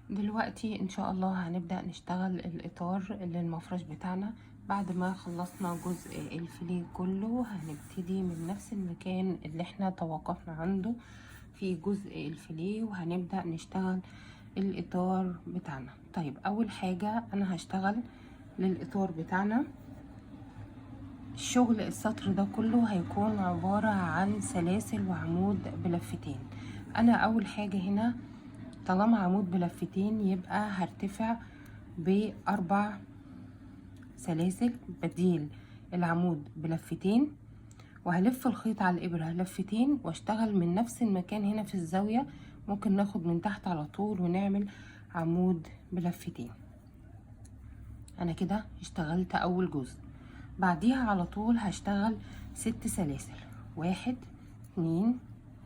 دلوقتي ان شاء الله هنبدأ نشتغل الاطار للمفرش بتاعنا. بعد ما خلصنا جزء الفيليه كله هنبتدي من نفس المكان اللي احنا توقفنا عنده في جزء الفيليه، وهنبدأ نشتغل الاطار بتاعنا. طيب اول حاجة انا هشتغل للاطار بتاعنا الشغل. السطر ده كله هيكون عبارة عن سلاسل وعمود بلفتين. انا اول حاجة هنا طالما عمود بلفتين يبقى هرتفع بأربع سلاسل بديل العمود بلفتين، وهلف الخيط على الإبرة لفتين واشتغل من نفس المكان هنا في الزاوية. ممكن ناخد من تحت على طول ونعمل عمود بلفتين. أنا كده اشتغلت أول جزء. بعديها على طول هشتغل 6 سلاسل، 1 2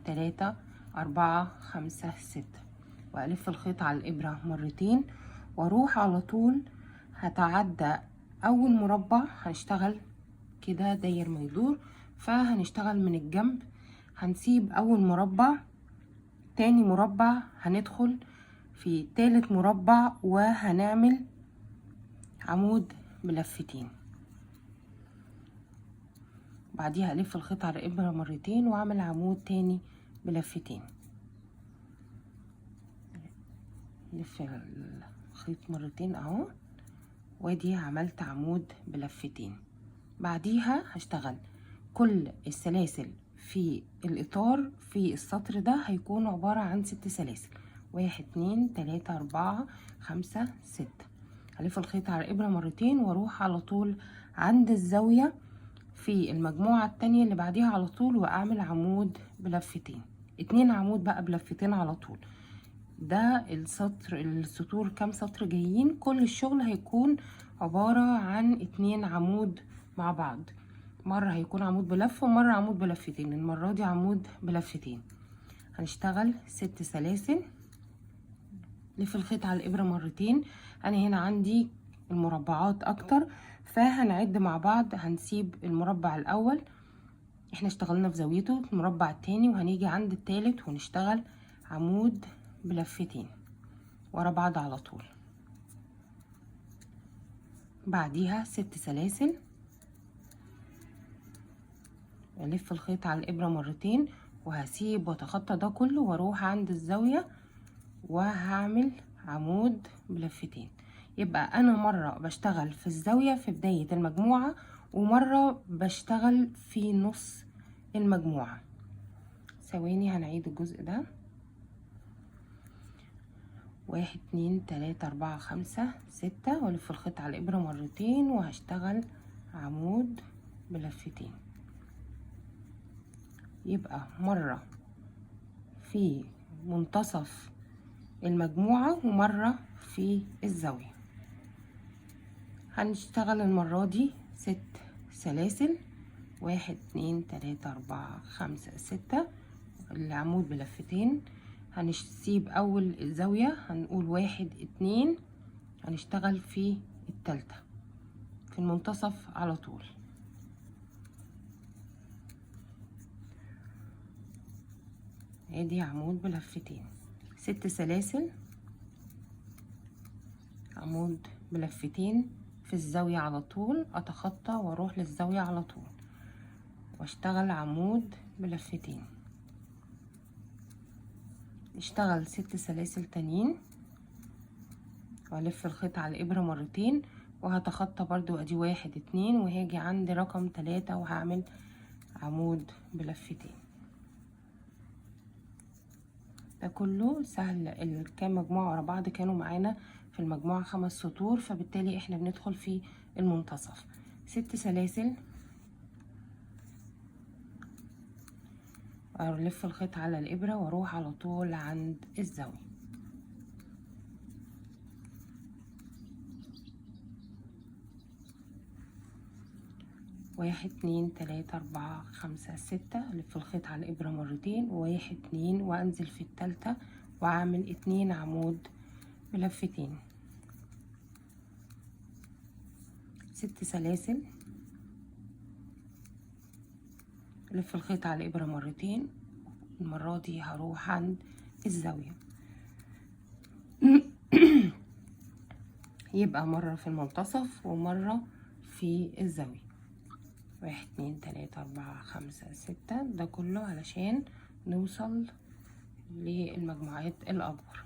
3 4 5 6، وألف الخيط على الإبرة مرتين واروح على طول. هتعدى أول مربع هنشتغل كده داير ما يدور، فهنشتغل من الجنب. هنسيب أول مربع، تاني مربع هندخل في تالت مربع وهنعمل عمود بلفتين. بعديها ألف الخيط على الإبرة مرتين وأعمل عمود تاني بلفتين. لف الخيط مرتين اهو، وادي عملت عمود بلفتين. بعديها هشتغل كل السلاسل في الاطار في السطر ده هيكون عبارة عن 6 سلاسل، 1 2 3 4 5 6. هلف الخيط على الابرة مرتين واروح على طول عند الزاوية في المجموعة التانية اللي بعديها على طول واعمل عمود بلفتين. 2 عمود بقى بلفتين على طول. ده السطور كام سطر جايين، كل الشغل هيكون عبارة عن 2 عمود مع بعض. مرة هيكون عمود بلف ومرة عمود بلفتين، المرة دي عمود بلفتين. هنشتغل 6 سلاسل، لف الخيط على الإبرة مرتين. أنا هنا عندي المربعات أكتر فهنعد مع بعض. هنسيب المربع الأول احنا اشتغلنا في زاويته، المربع التاني، وهنيجي عند التالت ونشتغل عمود بلفتين ورا بعض على طول. بعديها 6 سلاسل، الف الخيط على الابره مرتين وهسيب واتخطى ده كله واروح عند الزاويه وهعمل عمود بلفتين. يبقى انا مره بشتغل في الزاويه في بدايه المجموعه ومره بشتغل في نص المجموعه. ثواني هنعيد الجزء ده. 1 2 3 4 5 6، والف الخيط على الابره مرتين وهشتغل عمود بلفتين. يبقى مرة في منتصف المجموعة ومرة في الزاوية. هنشتغل المرة دي 6 سلاسل، 1 2 3 4 5 6، العمود بلفتين. هنسيب أول زاوية هنقول 1 2، هنشتغل في التالتة في المنتصف على طول. ادي عمود بلفتين، 6 سلاسل، عمود بلفتين في الزاوية على طول، اتخطى واروح للزاوية على طول واشتغل عمود بلفتين. اشتغل 6 سلاسل تانيين والف الخيط على الابرة مرتين وهتخطى برضو. ادي 1 2 وهاجي عند رقم 3 وهعمل عمود بلفتين. ده كله سهل. الكام مجموعة ورا بعض كانوا معانا في المجموعة 5 سطور، فبالتالي احنا بندخل في المنتصف. 6 سلاسل، الف الخيط على الابرة واروح على طول عند الزاوية. 1 2 3 4 5 6، الف الخيط على الابرة مرتين، 1 2 وانزل في التالتة واعمل 2 عمود بلفتين. 6 سلاسل، الف الخيط على الابرة مرتين، المرة دي هروح عند الزاوية. يبقى مرة في المنتصف ومرة في الزاوية. 1 2 3 4 5 6، ده كله علشان نوصل للمجموعات الأكبر.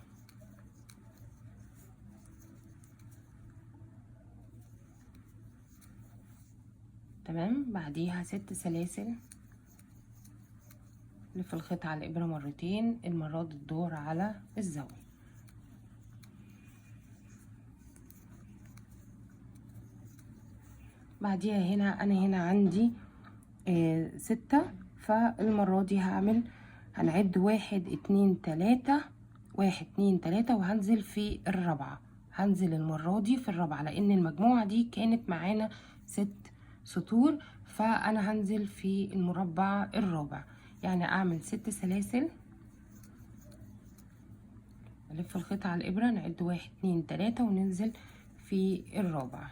تمام. بعديها 6 سلاسل، نلف الخيط على الإبرة مرتين، المرة دي الدور على الزاوية. بعديها أنا هنا عندي 6، فالمرة دي هنعد 1 2 3 1 2 3 وهنزل في الرابعة. هنزل المرة دي في الرابعة لأن المجموعة دي كانت معانا 6 سطور، فأنا هنزل في المربع الرابع. يعني أعمل 6 سلاسل، ألف الخيط على الإبرة، نعد 1 2 3 وننزل في الرابع.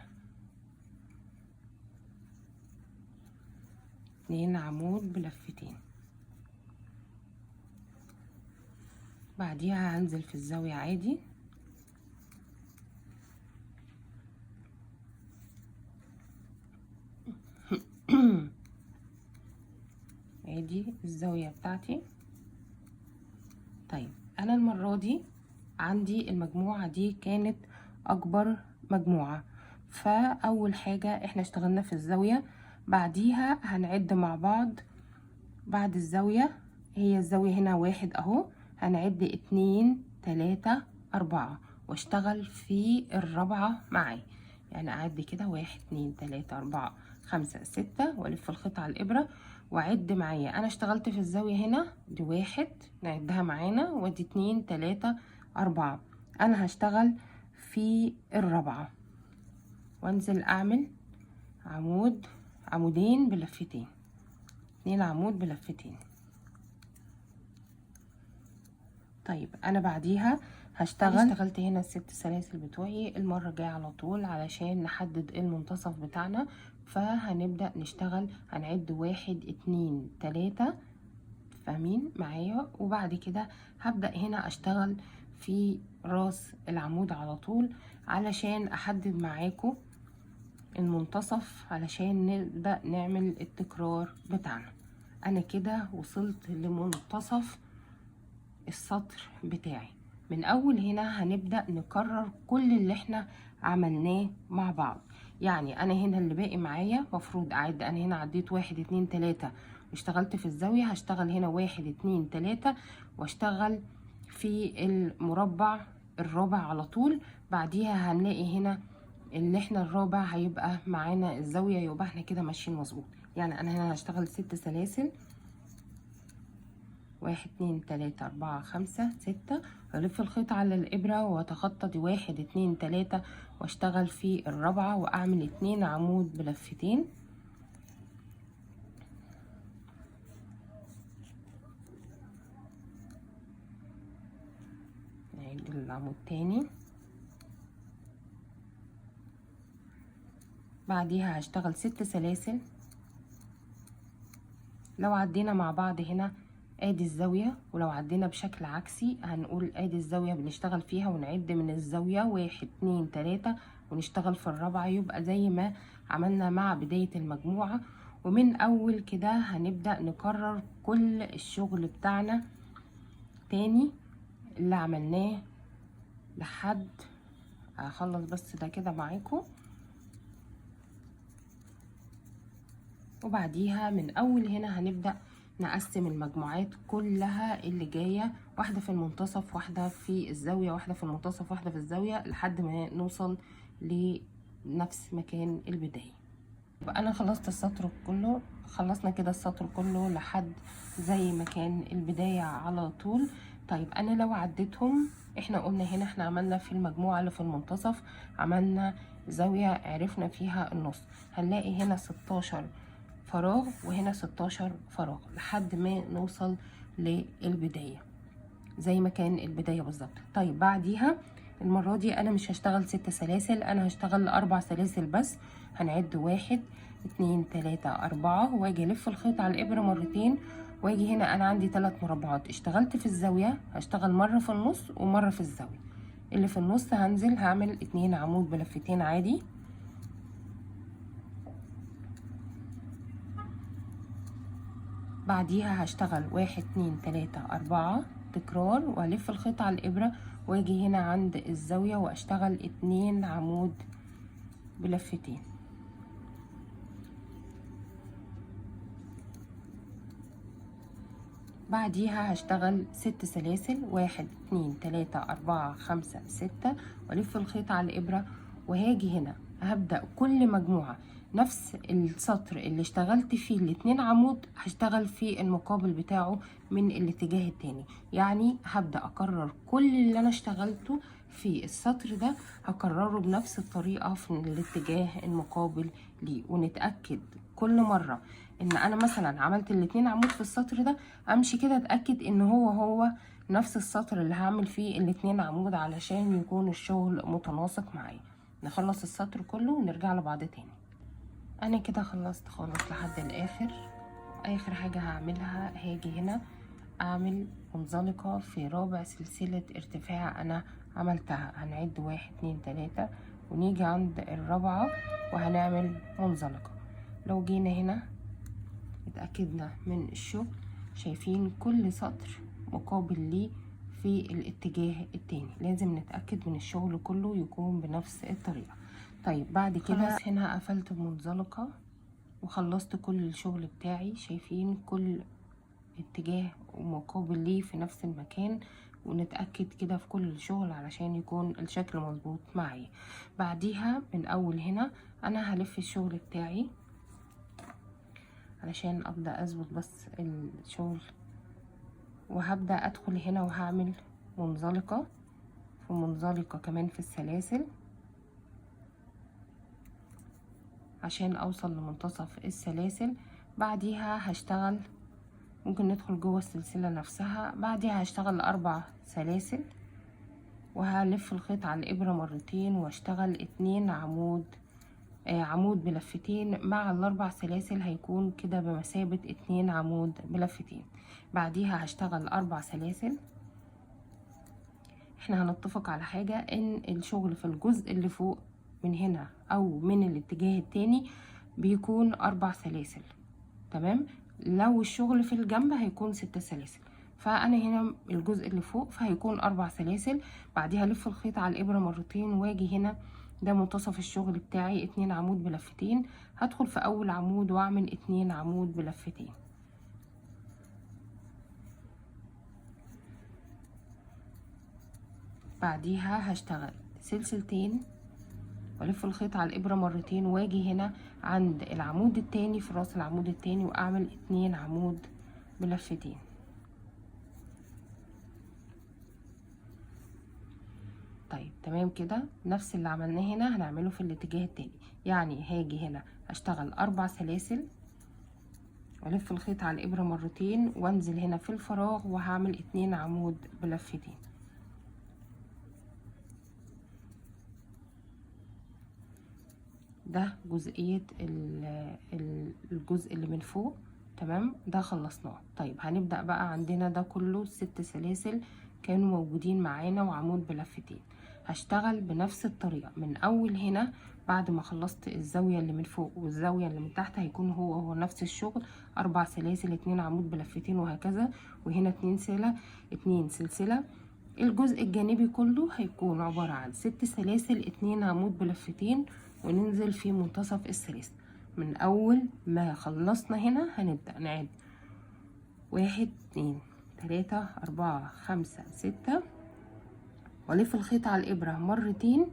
2 عمود بلفتين. بعديها هنزل في الزاوية عادي، ادي الزاوية بتاعتي. طيب انا المرة دي عندي المجموعة دي كانت اكبر مجموعة، فاول حاجة احنا اشتغلنا في الزاوية. بعديها هنعد مع بعض بعد الزاوية، هي الزاوية هنا 1 اهو، هنعد 2 3 4 واشتغل في الرابعة معايا. يعني اعد كده 1 2 3 4 5 6 والف الخيط على الابرة واعد معايا. انا اشتغلت في الزاوية هنا دي 1 نعدها معانا، ودي 2 3 4. انا هشتغل في الرابعة وانزل اعمل عمودين بلفتين، 2 عمود بلفتين. طيب انا بعديها اشتغلت هنا ال6 سلاسل بتوعي. المرة الجاية على طول علشان نحدد المنتصف بتاعنا، فهنبدأ نشتغل. هنعد 1 2 3، فاهمين معايا؟ وبعد كده هبدأ هنا اشتغل في راس العمود على طول علشان احدد معاكم المنتصف، علشان نبدأ نعمل التكرار بتاعنا. انا كده وصلت لمنتصف السطر بتاعي. من اول هنا هنبدأ نكرر كل اللي احنا عملناه مع بعض. يعني انا هنا اللي باقي معايا مفروض اعد. انا هنا عديت 1 2 3 واشتغلت في الزاوية، هشتغل هنا 1 2 3 واشتغل في المربع الرابع على طول. بعديها هنلاقي هنا اللي احنا الرابع هيبقى معانا الزاوية، يبقى احنا كده ماشيين مظبوط. يعني انا هنا هشتغل 6 سلاسل، 1 2 3 4 5 6، والف الخيط على الابره واتخطى دي 1 2 3 واشتغل في الرابعه واعمل 2 عمود بلفتين. نعد العمود تاني. بعديها هشتغل 6 سلاسل. لو عدينا مع بعض هنا ادي الزاوية، ولو عدينا بشكل عكسي هنقول ادي الزاوية بنشتغل فيها ونعد من الزاوية 1 2 3 ونشتغل في الرابعة، يبقى زي ما عملنا مع بداية المجموعة. ومن اول كده هنبدأ نكرر كل الشغل بتاعنا تاني اللي عملناه لحد هخلص بس ده كده معاكم. وبعديها من اول هنا هنبدأ نقسم المجموعات كلها اللي جاية، واحدة في المنتصف واحدة في الزاوية، واحدة في المنتصف واحدة في الزاوية، لحد ما نوصل لنفس مكان البداية. يبقى انا خلصت السطر كله، خلصنا كده السطر كله لحد زي ما كان البداية على طول. طيب انا لو عديتهم، احنا قلنا هنا احنا عملنا في المجموعة اللي في المنتصف عملنا زاوية عرفنا فيها النص، هنلاقي هنا 16 فراغ وهنا 16 فراغ لحد ما نوصل للبداية زي ما كان البداية بالظبط. طيب بعديها المرة دي انا مش هشتغل 6 سلاسل، انا هشتغل 4 سلاسل بس. هنعد 1 2 3 4 واجي الف الخيط على الابرة مرتين، واجي هنا انا عندي 3 مربعات. اشتغلت في الزاوية هشتغل مرة في النص ومرة في الزاوية، اللي في النص هنزل هعمل 2 عمود بلفتين عادي. بعديها هشتغل 1 2 3 4 تكرار، والف الخيط على الابرة واجي هنا عند الزاوية واشتغل 2 عمود بلفتين. بعديها هشتغل 6 سلاسل، 1 2 3 4 5 6، والف الخيط على الابرة وهاجي هنا هبدأ كل مجموعة نفس السطر اللي اشتغلت فيه الاتنين عمود هشتغل في المقابل بتاعه من الاتجاه التاني. يعني هبدأ اكرر كل اللي انا اشتغلته في السطر ده هكرره بنفس الطريقة في الاتجاه المقابل ليه، ونتأكد كل مرة ان انا مثلا عملت الاتنين عمود في السطر ده امشي كده اتأكد ان هو نفس السطر اللي هعمل فيه الاتنين عمود علشان يكون الشغل متناسق معايا. نخلص السطر كله ونرجع لبعض تاني. انا كده خلصت خالص لحد الاخر. اخر حاجة هعملها هاجي هنا اعمل منزلقة في رابع سلسلة ارتفاع انا عملتها. هنعد 1 2 3 ونيجي عند الرابعة وهنعمل منزلقة. لو جينا هنا اتأكدنا من الشغل، شايفين كل سطر مقابل ليه في الاتجاه التاني، لازم نتأكد من الشغل كله يكون بنفس الطريقة. طيب بعد كده خلاص هنا قفلت بمنزلقة وخلصت كل الشغل بتاعي. شايفين كل اتجاه ومقابل ليه في نفس المكان، ونتأكد كده في كل الشغل علشان يكون الشكل مظبوط معايا. بعديها من اول هنا انا هلف الشغل بتاعي علشان ابدأ اظبط بس الشغل، وهبدأ ادخل هنا وهعمل منزلقة في منزلقة كمان في السلاسل عشان اوصل لمنتصف السلاسل. بعديها هشتغل ممكن ندخل جوه السلسلة نفسها. بعديها هشتغل 4 سلاسل وهلف الخيط على الابرة مرتين واشتغل 2 عمود عمود بلفتين مع ال4 سلاسل، هيكون كده بمثابة 2 عمود بلفتين. بعديها هشتغل 4 سلاسل. احنا هنتفق على حاجة ان الشغل في الجزء اللي فوق من هنا او من الاتجاه التاني بيكون 4 سلاسل، تمام. لو الشغل في الجنب هيكون 6 سلاسل، فانا هنا الجزء اللي فوق فهيكون 4 سلاسل. بعديها الف الخيط على الابرة مرتين واجي هنا ده منتصف الشغل بتاعي 2 عمود بلفتين. هدخل في اول عمود واعمل 2 عمود بلفتين. بعديها هشتغل سلسلتين والف الخيط على الابرة مرتين واجي هنا عند العمود التاني في راس العمود التاني واعمل 2 عمود بلفتين. طيب تمام كده. نفس اللي عملناه هنا هنعمله في الاتجاه التاني. يعني هاجي هنا هشتغل 4 سلاسل والف الخيط على الابرة مرتين وانزل هنا في الفراغ وهعمل 2 عمود بلفتين. ده جزئية الجزء اللي من فوق، تمام. ده خلصناه. طيب هنبدأ بقى عندنا ده كله 6 سلاسل كانوا موجودين معانا وعمود بلفتين. هشتغل بنفس الطريقة من اول هنا. بعد ما خلصت الزاوية اللي من فوق والزاوية اللي من تحت هيكون هو نفس الشغل، 4 سلاسل 2 عمود بلفتين وهكذا. وهنا 2 سلسلة. الجزء الجانبي كله هيكون عبارة عن 6 سلاسل 2 عمود بلفتين وننزل في منتصف السلاسل. من اول ما خلصنا هنا هنبدأ نعد 1 2 3 4 5 6 والف الخيط على الابرة مرتين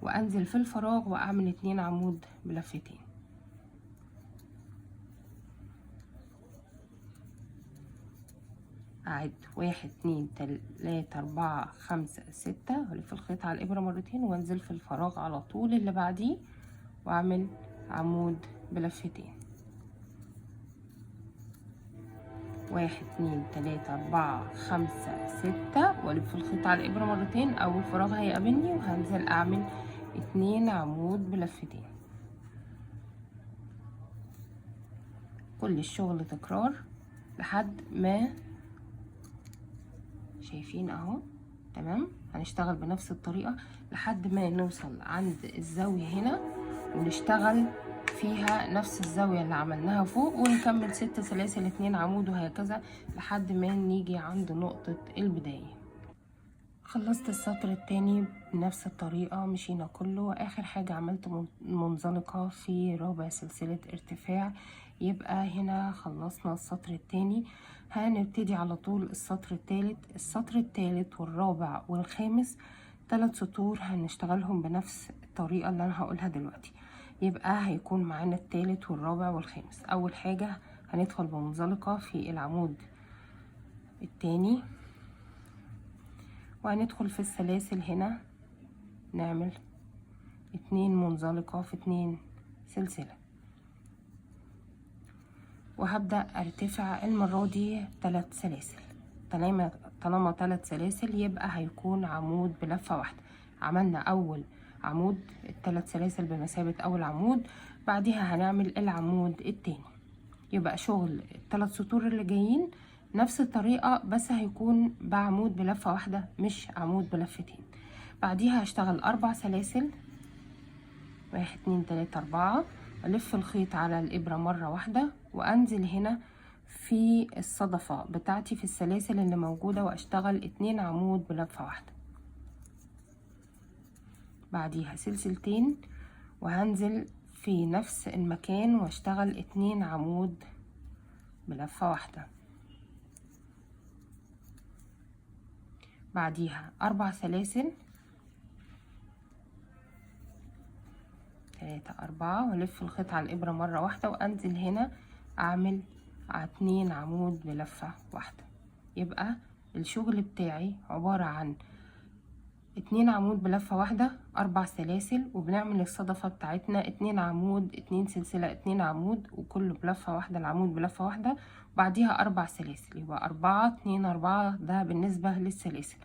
وانزل في الفراغ واعمل 2 عمود بلفتين. اعد 1 2 3 4 5 6 والف الخيط على الابرة مرتين وانزل في الفراغ على طول اللي بعديه واعمل عمود بلفتين. 1 2 3 4 5 6 والف الخيط على الابرة مرتين. اول فراغ هيقابلني وهنزل اعمل 2 عمود بلفتين. كل الشغل تكرار لحد ما شايفين اهو، تمام. هنشتغل بنفس الطريقة لحد ما نوصل عند الزاوية هنا ونشتغل فيها نفس الزاوية اللي عملناها فوق، ونكمل 6 سلاسل 2 عمود وهكذا لحد ما نيجي عند نقطة البداية. خلصت السطر التاني بنفس الطريقة، مشينا كله، واخر حاجة عملت منزلقة في رابع سلسلة ارتفاع. يبقى هنا خلصنا السطر التاني. هنبتدي على طول السطر التالت. السطر التالت والرابع والخامس 3 سطور هنشتغلهم بنفس الطريقة اللي انا هقولها دلوقتي. يبقى هيكون معانا التالت والرابع والخامس. اول حاجة هندخل بمنزلقة في العمود التاني، وهندخل في السلاسل هنا نعمل 2 منزلقة في 2 سلسلة، وهبدأ ارتفع المرة دي 3 سلاسل. طالما 3 سلاسل يبقى هيكون عمود بلفة واحدة. عملنا اول عمود، ال3 سلاسل بمثابة اول عمود، بعدها هنعمل العمود التاني. يبقى شغل ال3 سطور اللي جايين نفس الطريقة، بس هيكون بعمود بلفة واحدة مش عمود بلفتين. بعديها هشتغل 4 سلاسل، 1 2 3 4، الف الخيط على الابرة مرة واحدة، وانزل هنا في الصدفة بتاعتي في السلاسل اللي موجودة واشتغل 2 عمود بلفة واحدة. بعديها سلسلتين وهنزل في نفس المكان واشتغل 2 عمود بلفة واحدة. بعديها 4 سلاسل، 3 4، والف الخيط على الابرة مرة واحدة، وانزل هنا اعمل 2 عمود بلفة واحدة. يبقى الشغل بتاعي عبارة عن 2 عمود بلفة واحدة، 4 سلاسل، وبنعمل الصدفة بتاعتنا 2 عمود 2 سلسلة 2 عمود، وكله بلفة واحدة، العمود بلفة واحدة، وبعديها 4 سلاسل. يبقى 4 2 4، ده بالنسبة للسلاسل.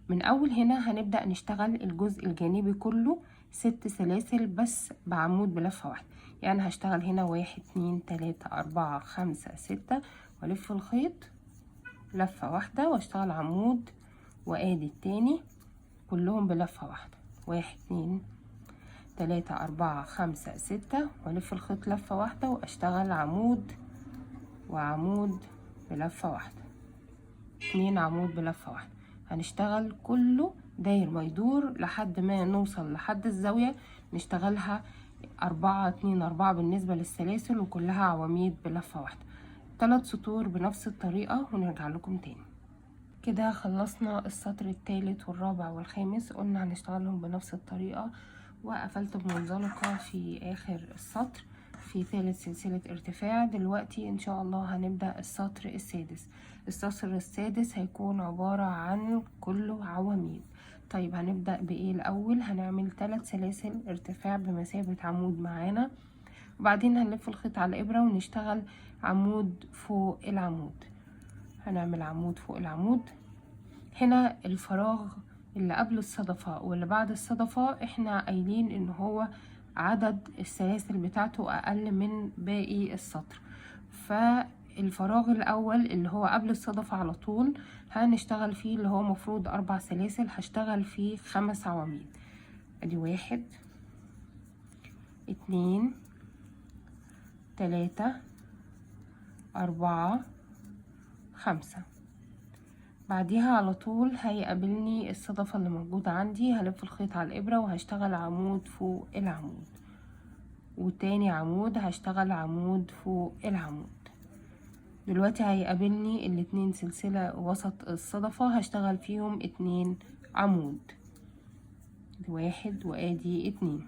من اول هنا هنبدأ نشتغل الجزء الجانبي كله 6 سلاسل بس بعمود بلفة واحدة. يعني هشتغل هنا 1 2 3 4 5 6، والف الخيط لفة واحدة واشتغل عمود، وادي التاني كلهم بلفة واحدة، 1 2 3 4 5 6، والف الخيط لفة واحدة واشتغل عمود وعمود بلفة واحدة، 2 عمود بلفة واحدة. هنشتغل كله داير ما يدور لحد ما نوصل لحد الزاوية نشتغلها 4 2 4 بالنسبة للسلاسل، وكلها عواميد بلفة واحدة. 3 سطور بنفس الطريقة ونرجع لكم تاني. كده خلصنا السطر الثالث والرابع والخامس، قلنا هنشتغلهم بنفس الطريقة، وقفلت بمنزلقة في اخر السطر في ثالث سلسلة ارتفاع. دلوقتي ان شاء الله هنبدأ السطر السادس. السطر السادس هيكون عبارة عن كله عواميد. طيب هنبدأ بايه الاول؟ هنعمل 3 سلاسل ارتفاع بمثابة عمود معانا، وبعدين هنلف الخيط على الابرة ونشتغل عمود فوق العمود. هنعمل عمود فوق العمود. هنا الفراغ اللي قبل الصدفة واللي بعد الصدفة احنا قايلين ان هو عدد السلاسل بتاعته اقل من باقي السطر، فالفراغ الاول اللي هو قبل الصدفة على طول هنشتغل فيه اللي هو مفروض 4 سلاسل، هشتغل فيه 5 عواميد. ادي 1 2 3 4 5. بعديها على طول هيقابلني الصدفة اللي موجودة عندي، هلف الخيط على الإبرة وهشتغل عمود فوق العمود، وتاني عمود هشتغل عمود فوق العمود. دلوقتي هيقابلني الاتنين سلسلة وسط الصدفة هشتغل فيهم 2 عمود، 1 وادي 2.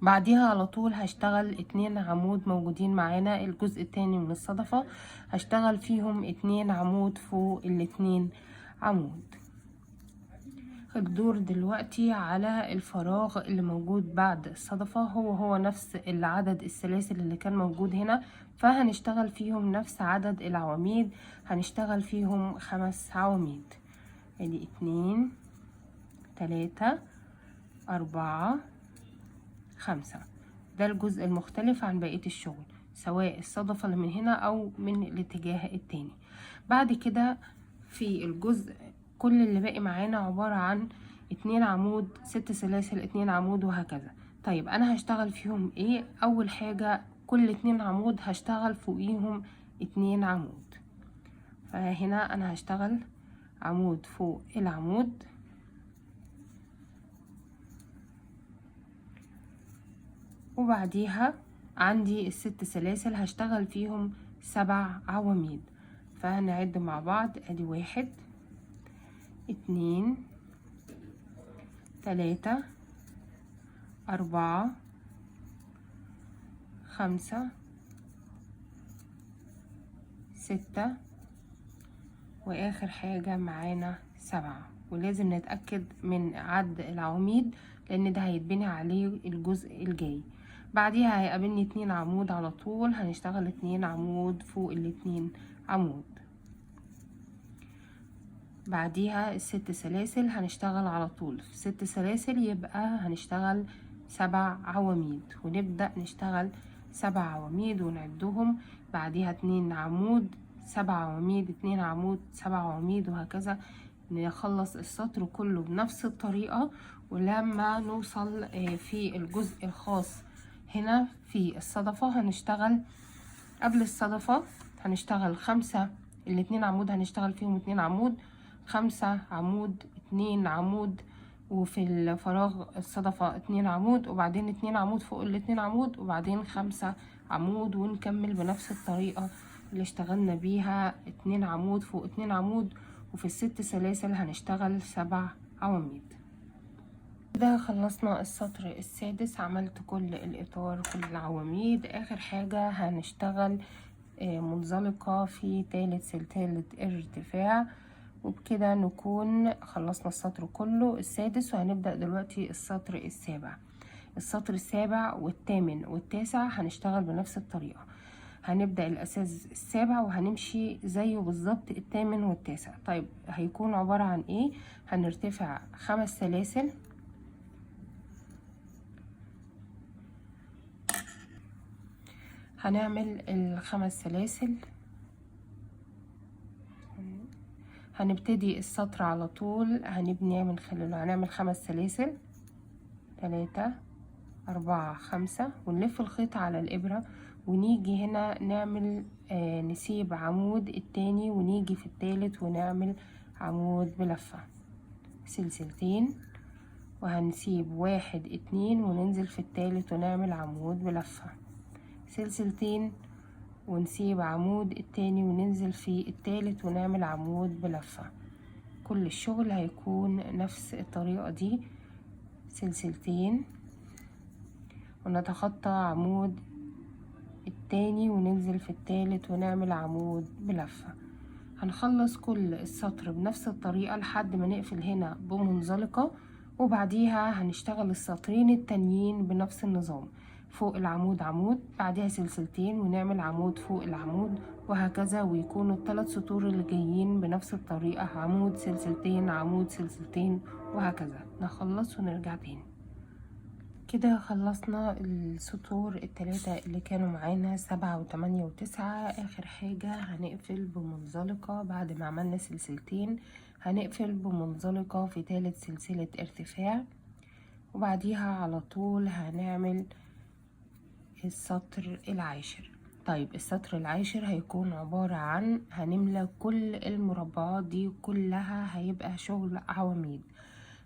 بعديها على طول هشتغل 2 عمود موجودين معانا الجزء التاني من الصدفة، هشتغل فيهم 2 عمود فوق ال2 عمود. الدور دلوقتي على الفراغ اللي موجود بعد الصدفة، هو نفس العدد السلاسل اللي كان موجود هنا، فهنشتغل فيهم نفس عدد العواميد، هنشتغل فيهم 5 عواميد. ادي 2 3 4 5. ده الجزء المختلف عن بقية الشغل، سواء الصدفة اللي من هنا او من الاتجاه التاني. بعد كده في الجزء كل اللي باقي معانا عبارة عن 2 عمود، 6 سلاسل، 2 عمود، وهكذا. طيب انا هشتغل فيهم ايه؟ اول حاجة كل 2 عمود هشتغل فوقيهم 2 عمود. فهنا انا هشتغل عمود فوق العمود، وبعديها عندي ال6 سلاسل هشتغل فيهم 7 عواميد. فهنعد مع بعض، ادي 1 2 3 4 5 6 واخر حاجة معانا 7. ولازم نتأكد من عد العواميد لان ده هيتبني عليه الجزء الجاي. بعديها هيقابلني 2 عمود على طول، هنشتغل 2 عمود فوق ال2 عمود. بعديها ال6 سلاسل هنشتغل على طول في 6 سلاسل، يبقى هنشتغل 7 عواميد، ونبدأ نشتغل 7 عواميد ونعدهم. بعديها 2 عمود، 7 عواميد، 2 عمود، 7 عواميد، وهكذا نخلص السطر كله بنفس الطريقة. ولما نوصل في الجزء الخاص هنا في الصدفة هنشتغل قبل الصدفة هنشتغل 5، ال2 عمود هنشتغل فيهم 2 عمود، 5 عمود، 2 عمود، وفي الفراغ الصدفة 2 عمود، وبعدين 2 عمود فوق ال2 عمود، وبعدين 5 عمود، ونكمل بنفس الطريقة اللي اشتغلنا بيها 2 عمود فوق 2 عمود. وفي ال6 سلاسل هنشتغل 7 عواميد. كده خلصنا السطر السادس، عملت كل الإطار كل العواميد. آخر حاجة هنشتغل منزلقة في تالت سلسلة ارتفاع، وبكده نكون خلصنا السطر كله السادس. وهنبدأ دلوقتي السطر السابع. السطر السابع والثامن والتاسع هنشتغل بنفس الطريقة. هنبدأ الأساس السابع وهنمشي زيه بالظبط الثامن والتاسع. طيب هيكون عبارة عن ايه؟ هنرتفع 5 سلاسل، هنعمل ال5 سلاسل، هنبتدي السطر على طول هنبني من خلاله. هنعمل 5 سلاسل، 3 4 5، ونلف الخيط على الإبرة، ونيجي هنا نعمل نسيب عمود التاني، ونيجي في التالت ونعمل عمود بلفة، سلسلتين، وهنسيب 1 2 وننزل في التالت ونعمل عمود بلفة، سلسلتين، ونسيب عمود التاني وننزل في التالت ونعمل عمود بلفة. كل الشغل هيكون نفس الطريقة دي، سلسلتين، ونتخطى عمود التاني وننزل في التالت ونعمل عمود بلفة. هنخلص كل السطر بنفس الطريقة لحد ما نقفل هنا بمنزلقة، وبعديها هنشتغل السطرين التانيين بنفس النظام. فوق العمود عمود، بعدها سلسلتين ونعمل عمود فوق العمود، وهكذا. ويكونوا ال3 سطور اللي جايين بنفس الطريقة، عمود سلسلتين عمود سلسلتين، وهكذا. نخلص ونرجع تاني. كده خلصنا السطور ال3 اللي كانوا معانا 7 و8 و9. اخر حاجة هنقفل بمنزلقة بعد ما عملنا سلسلتين، هنقفل بمنزلقة في تالت سلسلة ارتفاع، وبعديها على طول هنعمل السطر العاشر. طيب السطر العاشر هيكون عبارة عن هنملى كل المربعات دي كلها، هيبقى شغل عواميد.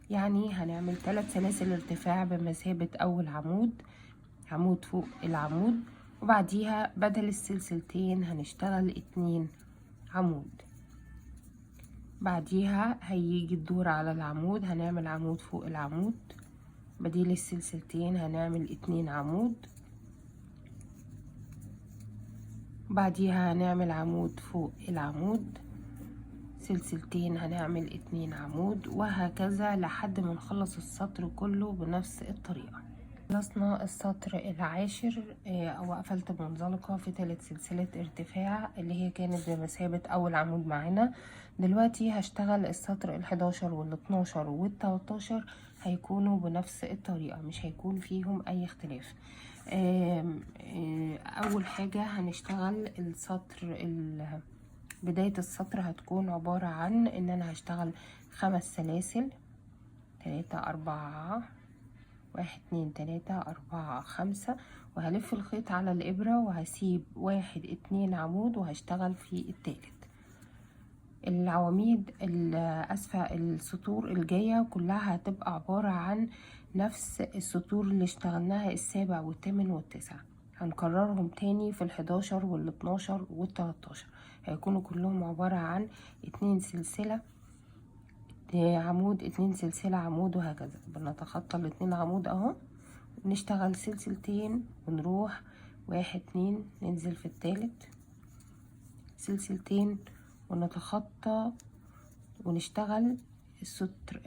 يعني هنعمل 3 سلاسل ارتفاع بمثابة اول عمود، عمود فوق العمود، وبعديها بدل السلسلتين هنشتغل 2 عمود. بعديها هيجي الدور على العمود، هنعمل عمود فوق العمود، بديل السلسلتين هنعمل 2 عمود، بعديها هنعمل عمود فوق العمود، سلسلتين هنعمل 2 عمود، وهكذا لحد ما نخلص السطر كله بنفس الطريقة. خلصنا السطر العاشر وقفلت منزلقة في تالت سلسلة ارتفاع اللي هي كانت بمثابة اول عمود معانا. دلوقتي هشتغل السطر ال11 وال12 وال13 هيكونوا بنفس الطريقة، مش هيكون فيهم اي اختلاف. اول حاجة هنشتغل السطر بداية السطر هتكون عبارة عن ان انا هشتغل 5 سلاسل، 3 4 1 2 3 4 5، وهلف الخيط على الإبرة وهسيب 1 2 عمود وهشتغل في التالت. العواميد اسفة السطور الجاية كلها هتبقى عبارة عن نفس السطور اللي اشتغلناها السابع والثامن والتاسع، هنكررهم تاني في ال11 وال12 وال13، هيكونوا كلهم عبارة عن 2 سلسلة عمود، 2 سلسلة عمود، وهكذا. بنتخطى ال2 عمود اهو، نشتغل سلسلتين ونروح 1 2 ننزل في التالت، سلسلتين ونتخطى ونشتغل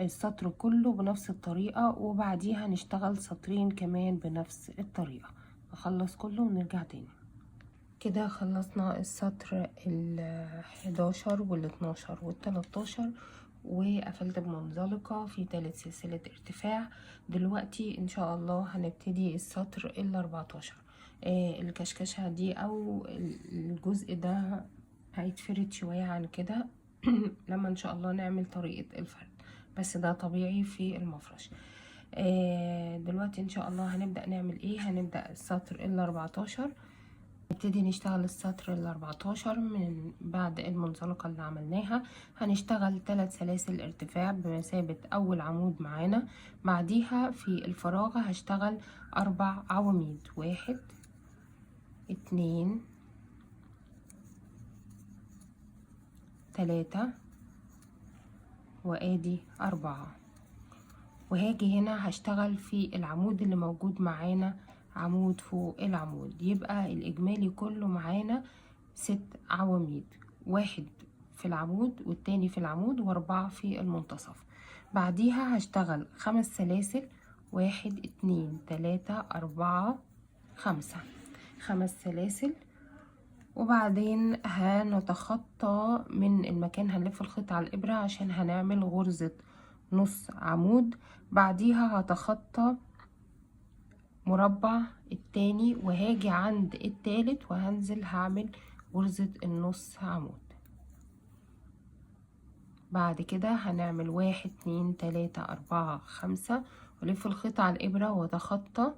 السطر كله بنفس الطريقة، وبعديها نشتغل سطرين كمان بنفس الطريقة، نخلص كله ونرجع تاني. كده خلصنا السطر ال11 وال12 وال13 وقفلت بمنزلقة في 3 سلسلة ارتفاع. دلوقتي ان شاء الله هنبتدي السطر ال14. الكشكشة دي او الجزء ده هيتفرد شوية عن كده لما ان شاء الله نعمل طريقة الفرد، بس ده طبيعي في المفرش. دلوقتي ان شاء الله هنبدأ نعمل ايه؟ هنبدأ السطر ال14، نبتدي نشتغل السطر ال14 من بعد المنزلقة اللي عملناها. هنشتغل 3 سلاسل ارتفاع بمثابة اول عمود معانا، بعديها في الفراغ هشتغل 4 عواميد، 1 2 3 وادي 4، وهاجي هنا هشتغل في العمود اللي موجود معانا عمود فوق العمود، يبقى الاجمالي كله معانا 6 عواميد، 1 في العمود والتاني في العمود و4 في المنتصف. بعديها هشتغل 5 سلاسل، 1 2 3 4 5، 5 سلاسل، وبعدين هنتخطى من المكان، هنلف الخيط على الإبرة عشان هنعمل غرزة نص عمود، بعديها هتخطى مربع التاني وهاجي عند التالت وهنزل هعمل غرزة النص عمود. بعد كده هنعمل 1 2 3 4 5 ولف الخيط على الإبرة واتخطى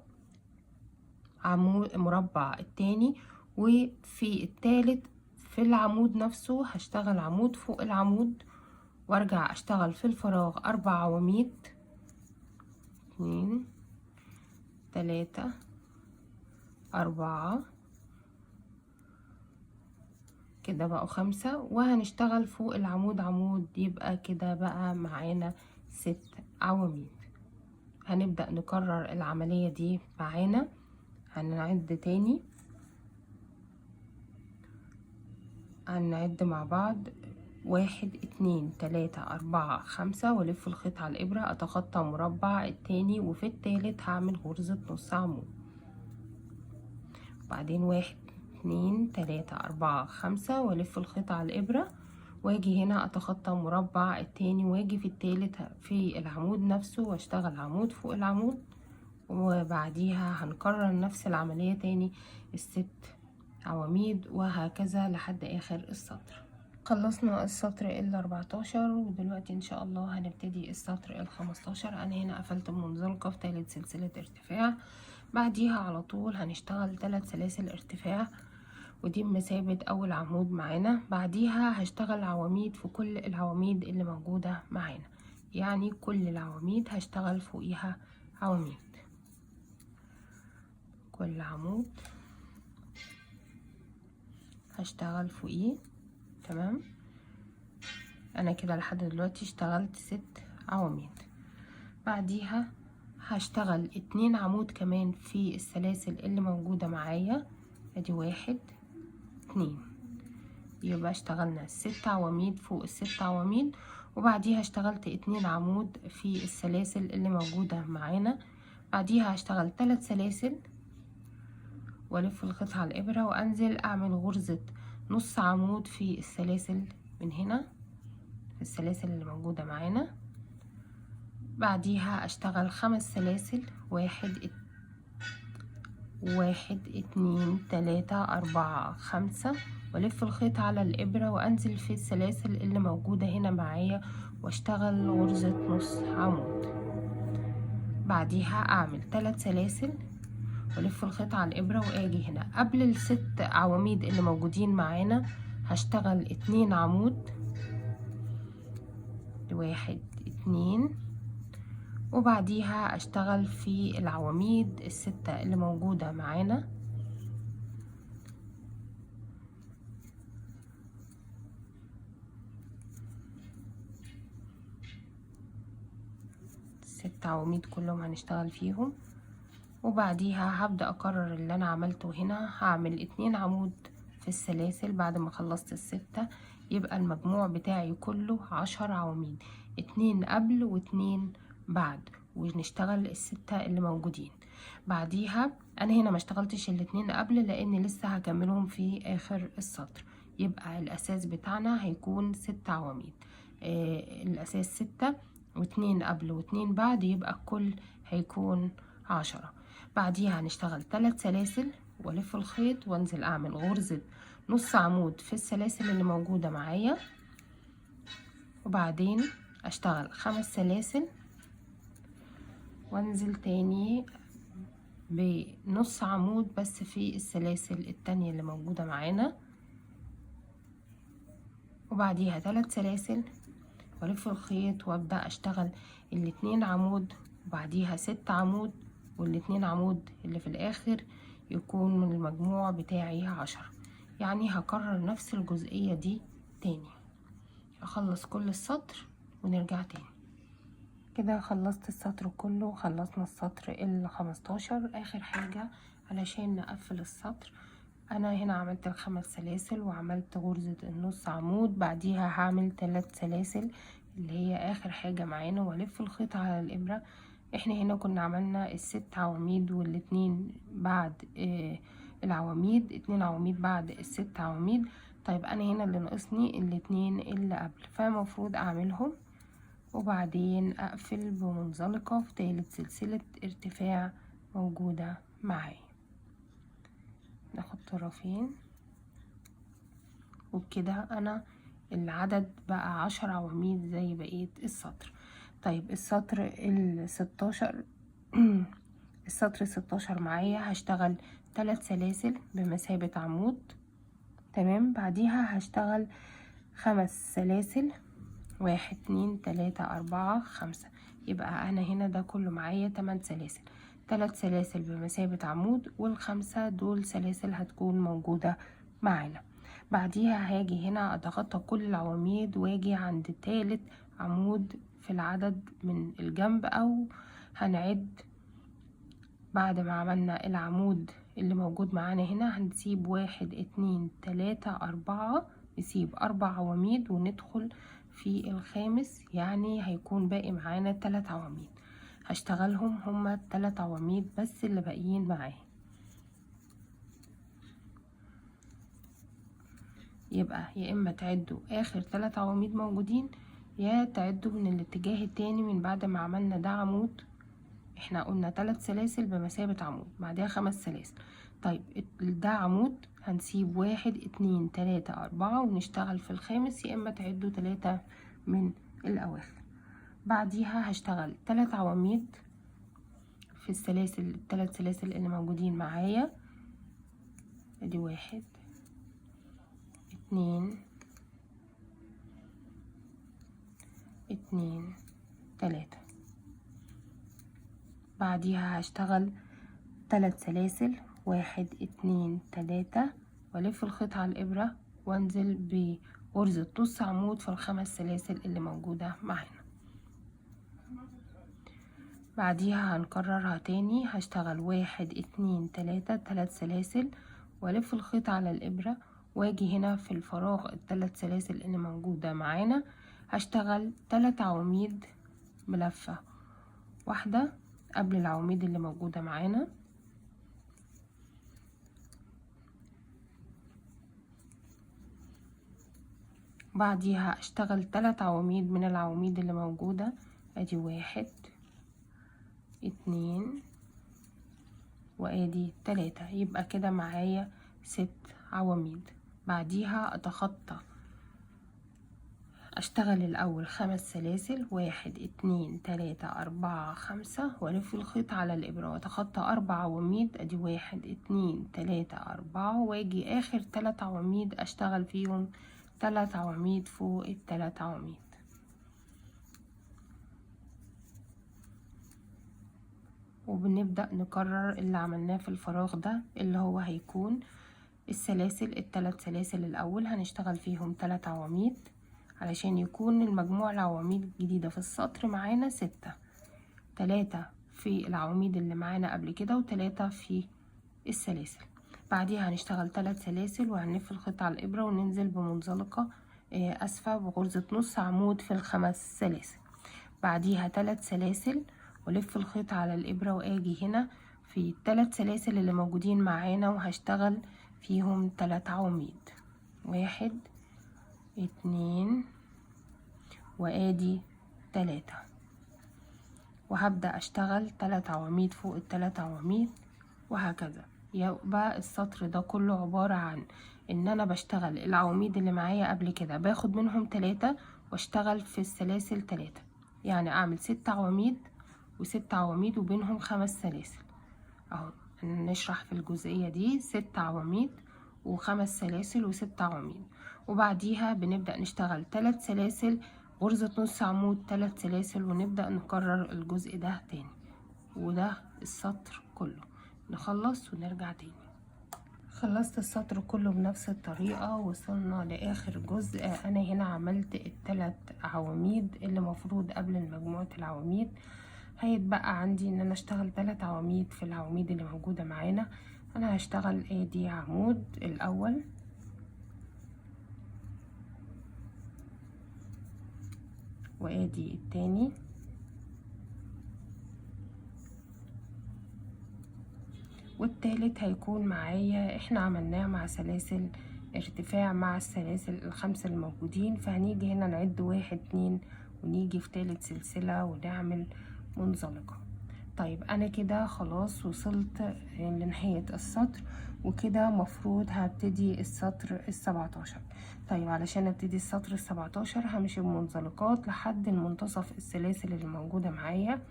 عمود مربع التاني، وفي التالت في العمود نفسه هشتغل عمود فوق العمود وارجع اشتغل في الفراغ 4 عواميد، 2 3 4 كده بقوا 5، وهنشتغل فوق العمود عمود، يبقى كده بقى معانا 6 عواميد. هنبدأ نكرر العملية دي معانا، هنعد تاني، هنعد مع بعض 1 2 3 4 5 والف الخيط على الإبرة، اتخطى مربع التاني وفي التالت هعمل غرزة نص عمود، بعدين 1 2 3 4 5 والف الخيط على الإبرة واجي هنا اتخطى مربع التاني واجي في التالت في العمود نفسه واشتغل عمود فوق العمود، وبعديها هنكرر نفس العملية تاني ال6 عواميد وهكذا لحد اخر السطر. خلصنا السطر ال14 ودلوقتي ان شاء الله هنبتدي السطر ال15. انا هنا قفلت منزلقة في 3 سلسلة ارتفاع، بعديها على طول هنشتغل 3 سلاسل ارتفاع ودي بمثابة اول عمود معانا، بعديها هشتغل عواميد في كل العواميد اللي موجودة معانا، يعني كل العواميد هشتغل فوقيها عواميد، كل عمود هشتغل فوقيه. تمام، انا كده لحد دلوقتي اشتغلت 6 عواميد، بعديها هشتغل 2 عمود كمان في السلاسل اللي موجودة معايا، ادي 1 2، يبقى اشتغلنا 6 عواميد فوق ال6 عواميد، وبعديها اشتغلت 2 عمود في السلاسل اللي موجودة معانا، بعديها هشتغل 3 سلاسل والف الخيط على الإبرة وانزل اعمل غرزة نص عمود في السلاسل من هنا في السلاسل اللي موجودة معانا، بعديها اشتغل 5 سلاسل، 1 2 3 4 5 والف الخيط على الابرة وانزل في السلاسل اللي موجودة هنا معايا واشتغل غرزة نص عمود. بعديها اعمل 3 سلاسل والف الخيط على الابرة واجي هنا قبل ال6 عواميد اللي موجودين معانا هشتغل 2 عمود، 1 2، وبعديها اشتغل في العواميد ال6 اللي موجودة معانا 6 عواميد كلهم هنشتغل فيهم. وبعديها هبدأ اكرر اللي انا عملته هنا، هعمل 2 عمود في السلاسل بعد ما خلصت ال6، يبقى المجموع بتاعي كله 10 عواميد، 2 قبل و2 بعد، ونشتغل ال6 اللي موجودين. بعديها انا هنا ما اشتغلتش ال2 قبل لان لسه هكملهم في اخر السطر، يبقى الاساس بتاعنا هيكون 6 عواميد. الاساس 6 و2 قبل و2 بعد، يبقى الكل هيكون 10. بعديها هنشتغل 3 سلاسل والف الخيط وانزل اعمل غرزة نص عمود في السلاسل اللي موجودة معايا، وبعدين اشتغل 5 سلاسل وانزل تاني بنص عمود بس في السلاسل التانية اللي موجودة معانا، وبعديها 3 سلاسل والف الخيط وابدأ اشتغل ال2 عمود، وبعديها 6 عمود، وال2 عمود اللي في الاخر يكون من المجموع بتاعي 10. يعني هكرر نفس الجزئية دي تاني، اخلص كل السطر ونرجع تاني. كده خلصت السطر كله، خلصنا السطر ال15. اخر حاجة علشان نقفل السطر، انا هنا عملت ال5 سلاسل وعملت غرزة النص عمود، بعديها هعمل 3 سلاسل اللي هي اخر حاجة معانا والف الخيط على الابرة. احنا هنا كنا عملنا ال6 عواميد والاتنين بعد العواميد، 2 عواميد بعد ال6 عواميد. طيب انا هنا اللي ناقصني الاتنين اللي قبل، فالمفروض اعملهم وبعدين اقفل بمنزلقة في تالت سلسلة ارتفاع موجودة معايا. ناخد طرفين وبكده انا العدد بقى 10 عواميد زي بقية السطر. طيب السطر ال16 السطر ال16 معايا هشتغل 3 سلاسل بمثابة عمود، تمام. بعديها هشتغل 5 سلاسل، 1 2 3 4 5، يبقى انا هنا ده كله معايا 8 سلاسل، 3 سلاسل بمثابة عمود، وال5 دول سلاسل هتكون موجودة معانا. بعديها هاجي هنا اتخطى كل العواميد واجي عند تالت عمود في العدد من الجنب، او هنعد بعد ما عملنا العمود اللي موجود معانا هنا هنسيب 1 2 3 4، نسيب 4 عواميد وندخل في الخامس، يعني هيكون باقي معانا 3 عواميد هشتغلهم، هما 3 عواميد بس اللي باقيين معايا. يبقى يا اما تعدوا اخر 3 عواميد موجودين، يا تعدوا من الاتجاه التاني من بعد ما عملنا ده عمود. احنا قلنا 3 سلاسل بمثابة عمود بعدها 5 سلاسل. طيب ده عمود هنسيب 1 2 3 4 ونشتغل في الخامس، يا اما تعدوا 3 من الاواخر. بعديها هشتغل 3 عواميد في السلاسل ال3 سلاسل اللي موجودين معايا، ادي 1 2 2 3. بعديها هشتغل 3 سلاسل، 1 2 3، والف الخيط على الابرة وانزل بغرزة نص عمود في ال5 سلاسل اللي موجودة معانا. بعديها هنكررها تاني، هشتغل 1 2 3 3 سلاسل والف الخيط على الابرة واجي هنا في الفراغ ال3 سلاسل اللي موجودة معانا هشتغل 3 عواميد بلفة واحدة قبل العواميد اللي موجودة معانا. بعديها اشتغل 3 عواميد من العواميد اللي موجودة، ادي 1 2 وادي 3، يبقى كده معايا 6 عواميد. بعديها اتخطى، اشتغل الاول 5 سلاسل، 1 2 3 4 5، والف الخيط على الابرة واتخطى 4 عواميد، ادي 1 2 3 4، واجي اخر 3 عواميد اشتغل فيهم 3 عواميد فوق ال3 عواميد. وبنبدأ نكرر اللي عملناه في الفراغ ده، اللي هو هيكون السلاسل، ال3 سلاسل الاول هنشتغل فيهم 3 عواميد علشان يكون المجموع العواميد الجديدة في السطر معانا 6، 3 في العواميد اللي معانا قبل كده و3 في السلاسل. بعديها هنشتغل 3 سلاسل وهنلف الخيط على الإبرة وننزل بمنزلقة أسفة بغرزة نص عمود في ال5 سلاسل. بعديها 3 سلاسل ولف الخيط على الإبرة واجي هنا في ال3 سلاسل اللي موجودين معانا وهشتغل فيهم 3 عواميد، 1 2 وادي 3، وهبدأ اشتغل 3 عواميد فوق ال3 عواميد وهكذا. يبقى السطر ده كله عبارة عن ان انا بشتغل العواميد اللي معايا قبل كده باخد منهم 3 واشتغل في السلاسل 3، يعني اعمل 6 عواميد و6 عواميد وبينهم 5 سلاسل اهو. نشرح في الجزئية دي 6 عواميد و5 سلاسل و6 عواميد، وبعديها بنبدأ نشتغل 3 سلاسل غرزة نص عمود 3 سلاسل ونبدأ نكرر الجزء ده تاني، وده السطر كله. نخلص ونرجع تاني. خلصت السطر كله بنفس الطريقة، وصلنا لآخر جزء. أنا هنا عملت ال3 عواميد اللي مفروض قبل مجموعة العواميد. هيتبقى عندي ان انا اشتغل 3 عواميد في العواميد اللي موجودة معانا. انا هشتغل ادي عمود الاول وادي التاني والتالت هيكون معايا. احنا عملناه مع سلاسل ارتفاع مع السلاسل ال5 الموجودين، فهنيجي هنا نعد 1 2 ونيجي في تالت سلسلة ونعمل منزلقة. طيب انا كده خلاص وصلت لنهاية السطر، وكده مفروض هبتدي السطر ال17. طيب علشان ابتدي السطر ال17 همشي بمنزلقات لحد المنتصف السلاسل اللي موجودة معايا.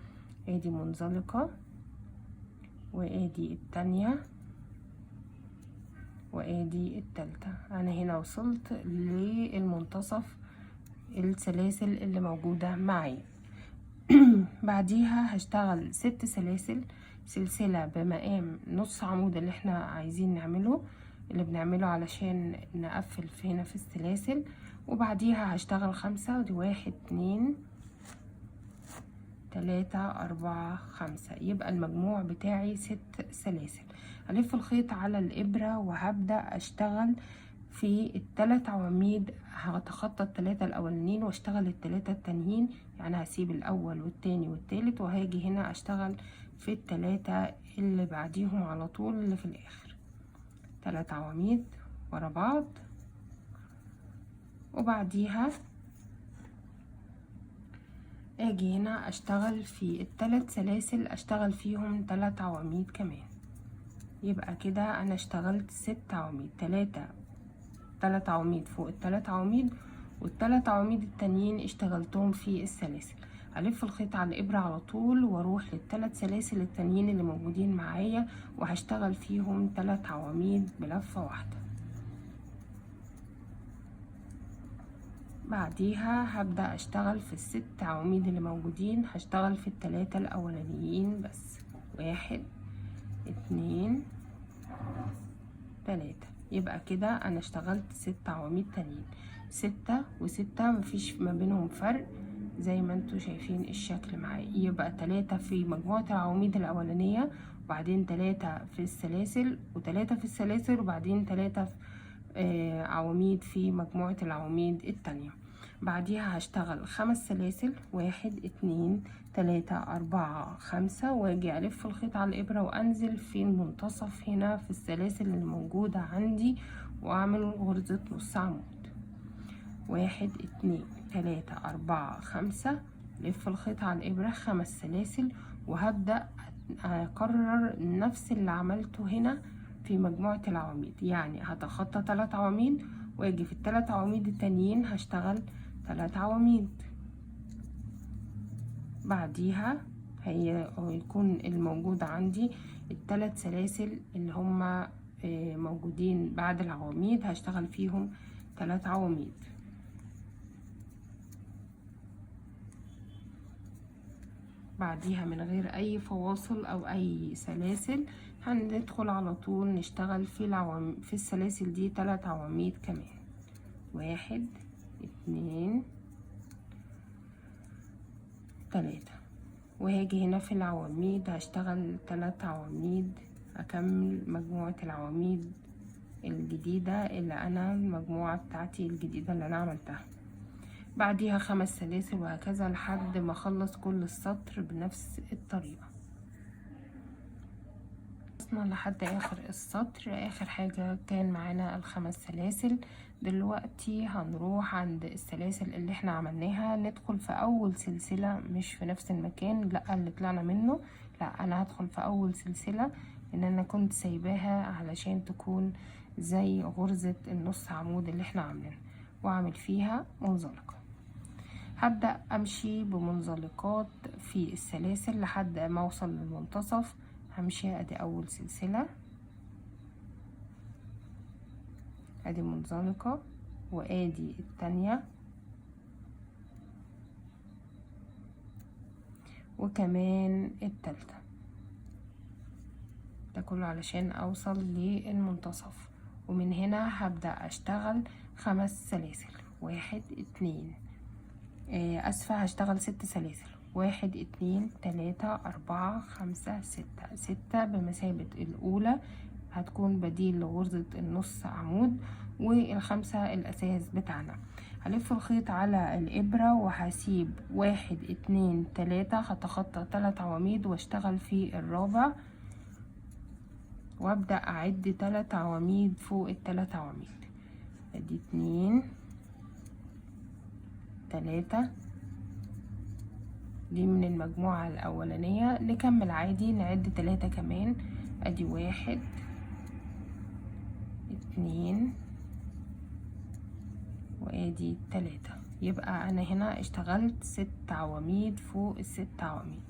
ادي منزلقة وادي التانية وادي التالتة. انا هنا وصلت للمنتصف السلاسل اللي موجودة معايا. بعديها هشتغل 6 سلاسل، سلسلة بمقام نص عمود اللي احنا عايزين نعمله، اللي بنعمله علشان نقفل هنا في السلاسل. وبعديها هشتغل 5 ودي 1 2 3 4 5، يبقى المجموع بتاعي 6 سلاسل. هلف الخيط على الإبرة وهبدأ أشتغل في ال3 عواميد. هتخطى ال3 الأولانيين واشتغل ال3 التانيين، يعني هسيب الأول والتاني والتالت وهاجي هنا أشتغل في ال3 اللي بعديهم على طول اللي في الآخر. 3 عواميد ورا بعض، وبعديها اجي هنا اشتغل في ال3 سلاسل اشتغل فيهم 3 عواميد كمان. يبقى كده انا اشتغلت 6 عواميد، 3 عواميد فوق ال3 عواميد، وال3 عواميد التانيين اشتغلتهم في السلاسل. هلف الخيط على الابرة على طول واروح لل3 سلاسل التانيين اللي موجودين معايا وهشتغل فيهم 3 عواميد بلفة واحدة. بعديها هبدأ اشتغل في ال6 عواميد اللي موجودين. هشتغل في ال3 الاولانيين بس، 1 2 3. يبقى كده انا اشتغلت 6 عواميد تانيين، 6 و6 مفيش ما بينهم فرق زي ما انتوا شايفين الشكل معايا. يبقى 3 في مجموعة العواميد الاولانية، وبعدين 3 في السلاسل، و3 في السلاسل، وبعدين 3 عواميد في مجموعة العواميد التانية. بعديها هشتغل 5 سلاسل، 1 2 3 4 5، واجي الف الخيط على الابرة وانزل في المنتصف هنا في السلاسل اللي موجودة عندي واعمل غرزة نص عمود. 1 2 3 4 5، لف الخيط على الابرة 5 سلاسل، وهبدأ اكرر نفس اللي عملته هنا في مجموعة العواميد، يعني هتخطى 3 عواميد واجي في ال3 عواميد التانيين هشتغل 3 عواميد. بعديها هيكون الموجود عندي ال3 سلاسل اللي هما موجودين بعد العواميد، هشتغل فيهم 3 عواميد. بعديها من غير اي فواصل او اي سلاسل هندخل على طول نشتغل في السلاسل دي 3 عواميد كمان. 1 2 3. وهاجي هنا في العواميد هشتغل 3 عواميد، اكمل مجموعة العواميد الجديدة اللي انا المجموعة بتاعتي الجديدة اللي انا عملتها. بعديها 5 سلاسل وهكذا لحد ما اخلص كل السطر بنفس الطريقة. وصلنا لحد اخر السطر. اخر حاجة كان معانا ال5 سلاسل. دلوقتي هنروح عند السلاسل اللي احنا عملناها، ندخل في اول سلسلة مش في نفس المكان لا اللي طلعنا منه، لا انا هدخل في اول سلسلة ان انا كنت سايباها علشان تكون زي غرزة النص عمود اللي احنا عاملينها، واعمل فيها منزلقة. هبدأ امشي بمنزلقات في السلاسل لحد ما اوصل للمنتصف. همشي ادي اول سلسلة، ادي منزلقة، وادي التانية، وكمان التالتة. ده كله علشان اوصل للمنتصف. ومن هنا هبدأ اشتغل 5 سلاسل. 1 2 اسفة، هشتغل 6 سلاسل. 1 2 3 4 5 6. 6 بمثابة الاولى هتكون بديل لغرزة النص عمود، والخمسة الاساس بتاعنا. هلف الخيط على الابرة وهسيب 1 2 3، هتخطى 3 عواميد واشتغل في الرابع، وابدأ اعد 3 عواميد فوق ال3 عواميد. ادي 2 3 دي من المجموعة الاولانية. نكمل عادي نعد 3 كمان. ادي 1 2 وادي 3. يبقى انا هنا اشتغلت 6 عواميد فوق ال6 عواميد.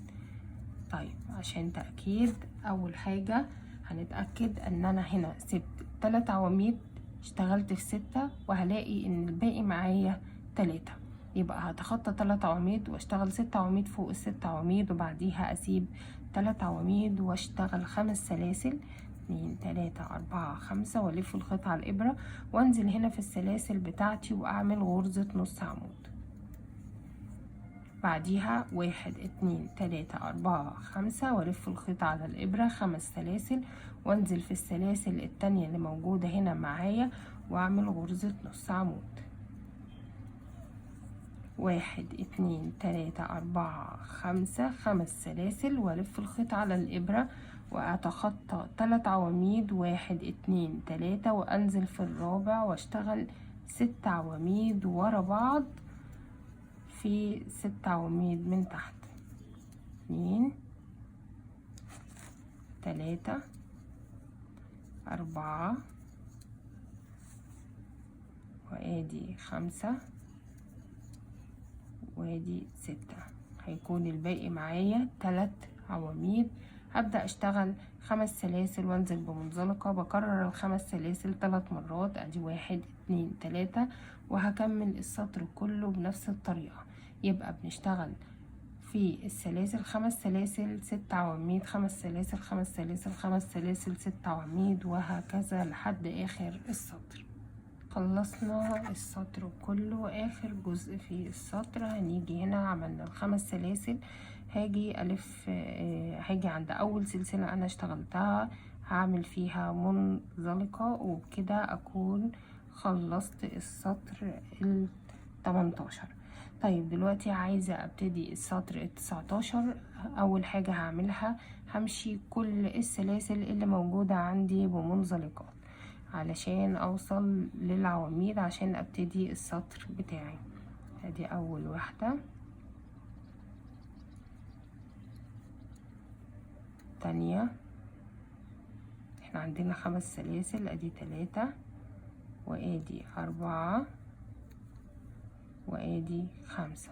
طيب عشان تأكيد، اول حاجة هنتأكد ان انا هنا سبت 3 عواميد، اشتغلت في 6، وهلاقي ان الباقي معايا 3. يبقى هتخطى 3 عواميد واشتغل 6 عواميد فوق ال6 عواميد، وبعديها اسيب 3 عواميد واشتغل 5 سلاسل. 2 3 4 5، والف الخيط على الابرة وانزل هنا في السلاسل بتاعتي واعمل غرزة نص عمود. بعديها 1 2 3 4 5، والف الخيط على الابرة 5 سلاسل، وانزل في السلاسل التانية اللي موجودة هنا معايا واعمل غرزة نص عمود. 1 2 3 4 5، 5 سلاسل، والف الخيط على الابرة واتخطى 3 عواميد. 1 2 3، وانزل في الرابع واشتغل 6 عواميد ورا بعض في 6 عواميد من تحت. 2 3 4 وادي 5 وادي 6. هيكون الباقي معايا 3 عواميد. هبدأ اشتغل 5 سلاسل وانزل بمنزلقة. بكرر ال5 سلاسل 3 مرات. ادي 1 2 3، وهكمل السطر كله بنفس الطريقة. يبقى بنشتغل في السلاسل 5 سلاسل 6 عواميد، 5 سلاسل 5 سلاسل 5 سلاسل 6 عواميد، وهكذا لحد اخر السطر. خلصنا السطر كله. اخر جزء في السطر هنيجي هنا عملنا ال5 سلاسل، هاجي الف هاجي عند اول سلسلة انا اشتغلتها هعمل فيها منزلقة، وبكده اكون خلصت السطر ال18. طيب دلوقتي عايزة ابتدي السطر ال19. اول حاجة هعملها همشي كل السلاسل اللي موجودة عندي بمنزلقات علشان اوصل للعواميد عشان ابتدي السطر بتاعي. ادي اول واحدة، تانية، احنا عندنا 5 سلاسل، ادي 3 وادي 4 وادي 5.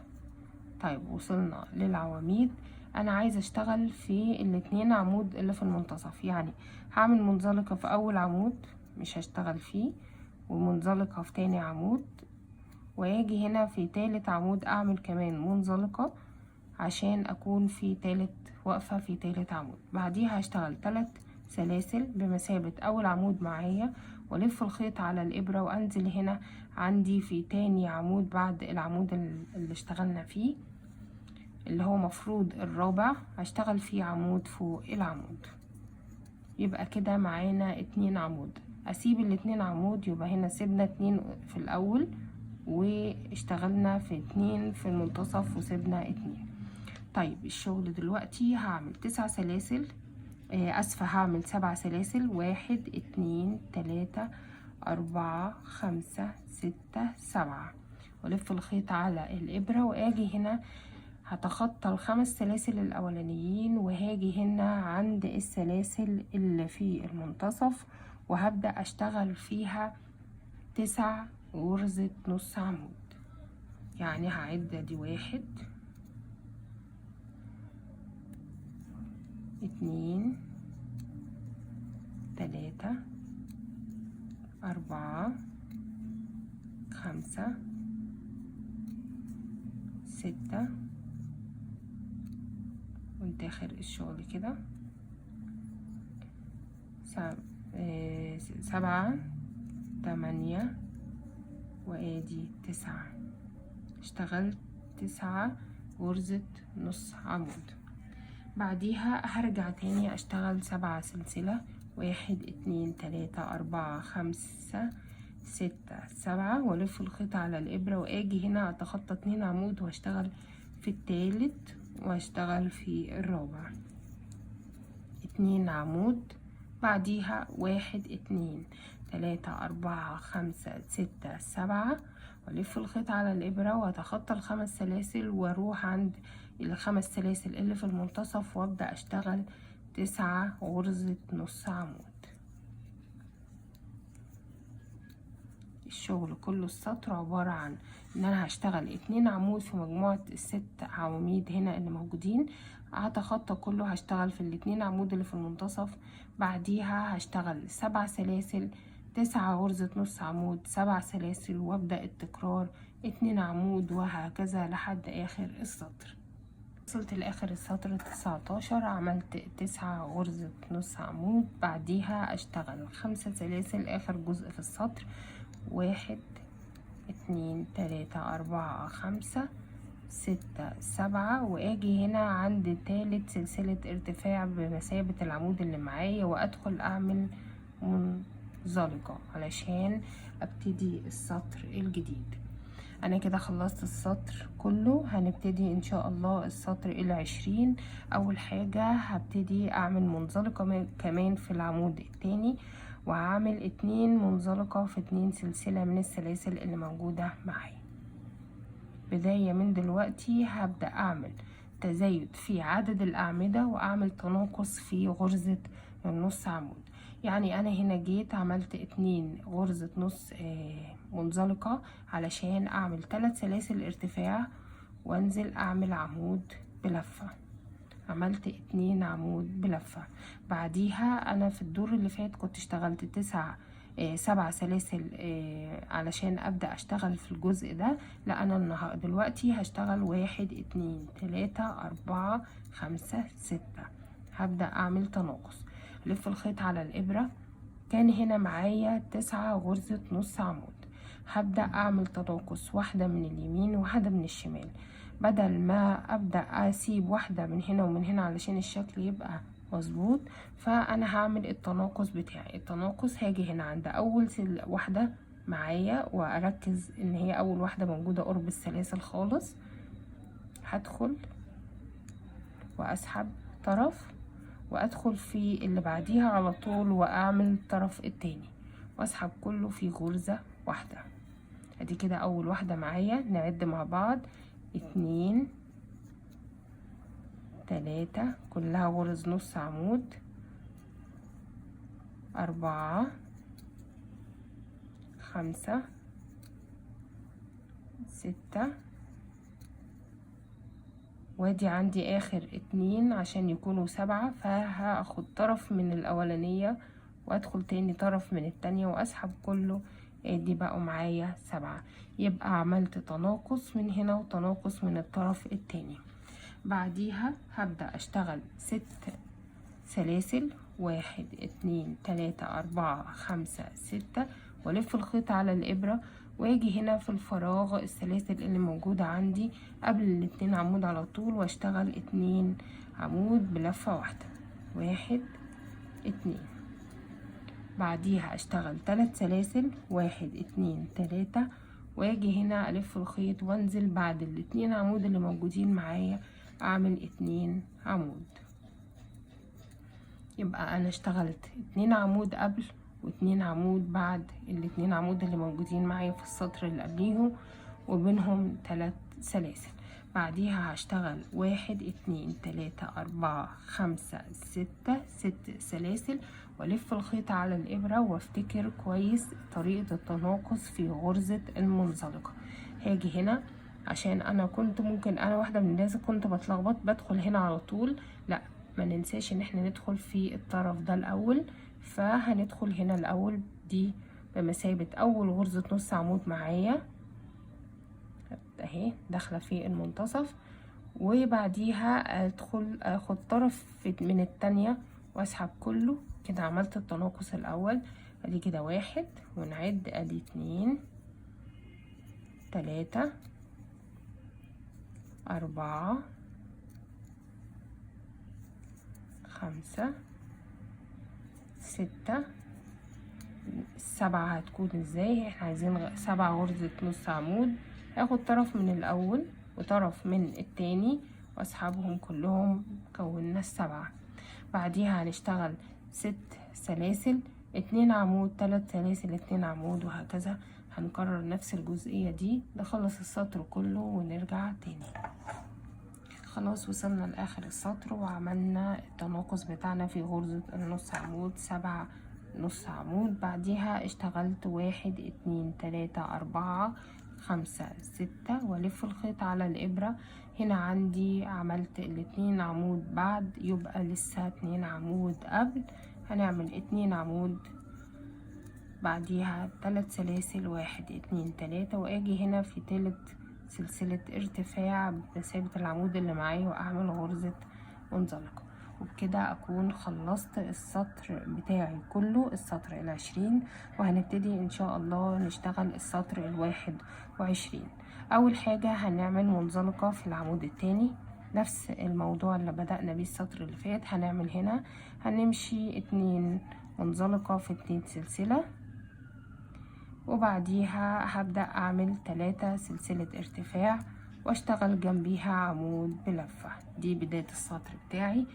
طيب وصلنا للعواميد. انا عايزه اشتغل في الاتنين عمود اللي في المنتصف، يعني هعمل منزلقه في اول عمود مش هشتغل فيه، ومنزلقه في تاني عمود، واجي هنا في تالت عمود اعمل كمان منزلقه عشان اكون في تالت واقفه في تالت عمود. بعديها هشتغل 3 سلاسل بمثابه اول عمود معايا، والف الخيط على الابره وانزل هنا عندي في تاني عمود بعد العمود اللي اشتغلنا فيه، اللي هو مفروض الرابع، هشتغل فيه عمود فوق العمود. يبقى كده معانا 2 عمود. اسيب ال2 عمود، يبقى هنا سيبنا 2 في الاول واشتغلنا في 2 في المنتصف وسيبنا 2. طيب الشغل دلوقتي هعمل 9 سلاسل، اسفة هعمل 7 سلاسل، 1 2 3 4 5 6 7، والف الخيط على الابرة واجي هنا هتخطى ال5 سلاسل الاولانيين، وهاجي هنا عند السلاسل اللي في المنتصف وهبدأ اشتغل فيها 9 غرزة نص عمود. يعني هعد ادي 1 2 3 4 5 6 وانتاخر الشغل كده 7 8 وادي 9. اشتغلت 9 غرزة نص عمود. بعديها هرجع تاني اشتغل 7 سلسلة، 1 2 3 4 5 6 7، والف الخيط على الابرة واجي هنا اتخطى 2 عمود واشتغل في التالت واشتغل في الرابع 2 عمود. بعديها 1 2 3 4 5 6 7، والف الخيط على الابرة واتخطى ال5 سلاسل واروح عند ال5 سلاسل اللي في المنتصف وابدأ اشتغل 9 غرزة نص عمود. الشغل كله السطر عبارة عن ان انا هشتغل 2 عمود في مجموعة ال6 عواميد هنا اللي موجودين، هتخطى كله هشتغل في ال2 عمود اللي في المنتصف. بعديها هشتغل 7 سلاسل، 9 غرزة نص عمود، 7 سلاسل، وابدأ التكرار 2 عمود وهكذا لحد اخر السطر. وصلت لاخر السطر 19، عملت 9 غرزة نص عمود. بعديها اشتغل 5 سلاسل اخر جزء في السطر، 1 2 3 4 5 6 7، واجي هنا عند تالت سلسلة ارتفاع بمثابة العمود اللي معايا وادخل اعمل منزلقة علشان ابتدي السطر الجديد. انا كده خلصت السطر كله، هنبتدي ان شاء الله السطر ال20. اول حاجة هبتدي اعمل منزلقة كمان في العمود التاني، وهعمل 2 منزلقة في 2 سلسلة من السلاسل اللي موجودة معايا. بداية من دلوقتي هبدأ اعمل تزايد في عدد الاعمدة واعمل تناقص في غرزة النص عمود. يعني انا هنا جيت عملت 2 غرزة نص منزلقة علشان اعمل 3 سلاسل ارتفاع وانزل اعمل عمود بلفة، عملت 2 عمود بلفة. بعديها انا في الدور اللي فات كنت اشتغلت 7 سلاسل علشان ابدأ اشتغل في الجزء ده. لا انا دلوقتي هشتغل 1 2 3 4 5 6، هبدأ اعمل تناقص، لف الخيط على الابرة. كان هنا معايا 9 غرزة نص عمود، هبدأ اعمل تناقص، واحدة من اليمين وواحدة من الشمال، بدل ما ابدأ اسيب واحدة من هنا ومن هنا علشان الشكل يبقى مظبوط. فانا هعمل التناقص بتاعي. التناقص هاجي هنا عند اول واحدة معايا واركز ان هي اول واحدة موجودة قرب السلاسل خالص، هدخل واسحب طرف وادخل في اللي بعديها على طول واعمل الطرف التاني واسحب كله في غرزة واحدة. ادي كده اول واحدة معايا. نعد مع بعض 2 3 كلها غرز نص عمود، 4 5 6 وادي عندي اخر 2 عشان يكونوا 7، فهاخد طرف من الاولانية وادخل تاني طرف من التانية واسحب كله، ادي بقوا معايا 7. يبقى عملت تناقص من هنا وتناقص من الطرف التاني. بعديها هبدأ اشتغل 6 سلاسل، 1 2 3 4 5 6، والف الخيط على الابرة واجي هنا في الفراغ السلاسل اللي موجودة عندي قبل الاتنين عمود على طول واشتغل 2 عمود بلفة واحدة، 1 2. بعديها اشتغل 3 سلاسل، 1 2 3، واجي هنا الف الخيط وانزل بعد الاتنين عمود اللي موجودين معايا اعمل 2 عمود. يبقى انا اشتغلت 2 عمود قبل و2 عمود بعد الاتنين عمود اللي موجودين معايا في السطر اللي قبليهم، وبينهم 3 سلاسل. بعديها هشتغل 1 2 3 4 5 6 سلاسل، والف الخيط على الابرة وافتكر كويس طريقة التناقص في غرزة المنزلقة. هاجي هنا عشان انا كنت ممكن انا واحدة من الناس كنت بتلخبط بدخل هنا على طول، لا ما ننساش ان احنا ندخل في الطرف ده الاول، فهندخل هنا الاول دي بمثابة اول غرزة نص عمود معايا اهي داخلة في المنتصف، وبعديها ادخل اخد طرف من التانية واسحب كله كده. عملت التناقص الاول، ادي كده 1 ونعد ادي 2 3 4 5 6. 7 هتكون ازاي؟ احنا عايزين 7 غرزة نص عمود، هاخد طرف من الاول وطرف من التاني واسحبهم كلهم، كونا 7. بعديها هنشتغل 6 سلاسل، 2 عمود 3 سلاسل 2 عمود، وهكذا هنكرر نفس الجزئية دي نخلص السطر كله ونرجع تاني. خلاص وصلنا لاخر السطر وعملنا التناقص بتاعنا في غرزة النص عمود 7 نص عمود. بعديها اشتغلت 1 2 3 4 5 6 والف الخيط على الابرة. هنا عندي عملت الاتنين عمود بعد، يبقى لسه 2 عمود قبل، هنعمل 2 عمود بعديها 3 سلاسل 1 2 3، واجي هنا في تالت سلسلة ارتفاع بمثابة العمود اللي معايا واعمل غرزة منزلقة. وبكده اكون خلصت السطر بتاعي كله، السطر 20، وهنبتدي ان شاء الله نشتغل السطر 21. اول حاجة هنعمل منزلقة في العمود التاني، نفس الموضوع اللي بدأنا بيه السطر اللي فات. هنعمل هنا هنمشي 2 منزلقة في 2 سلسلة، وبعديها هبدأ اعمل 3 سلسلة ارتفاع واشتغل جنبيها عمود بلفة. دي بداية السطر بتاعي.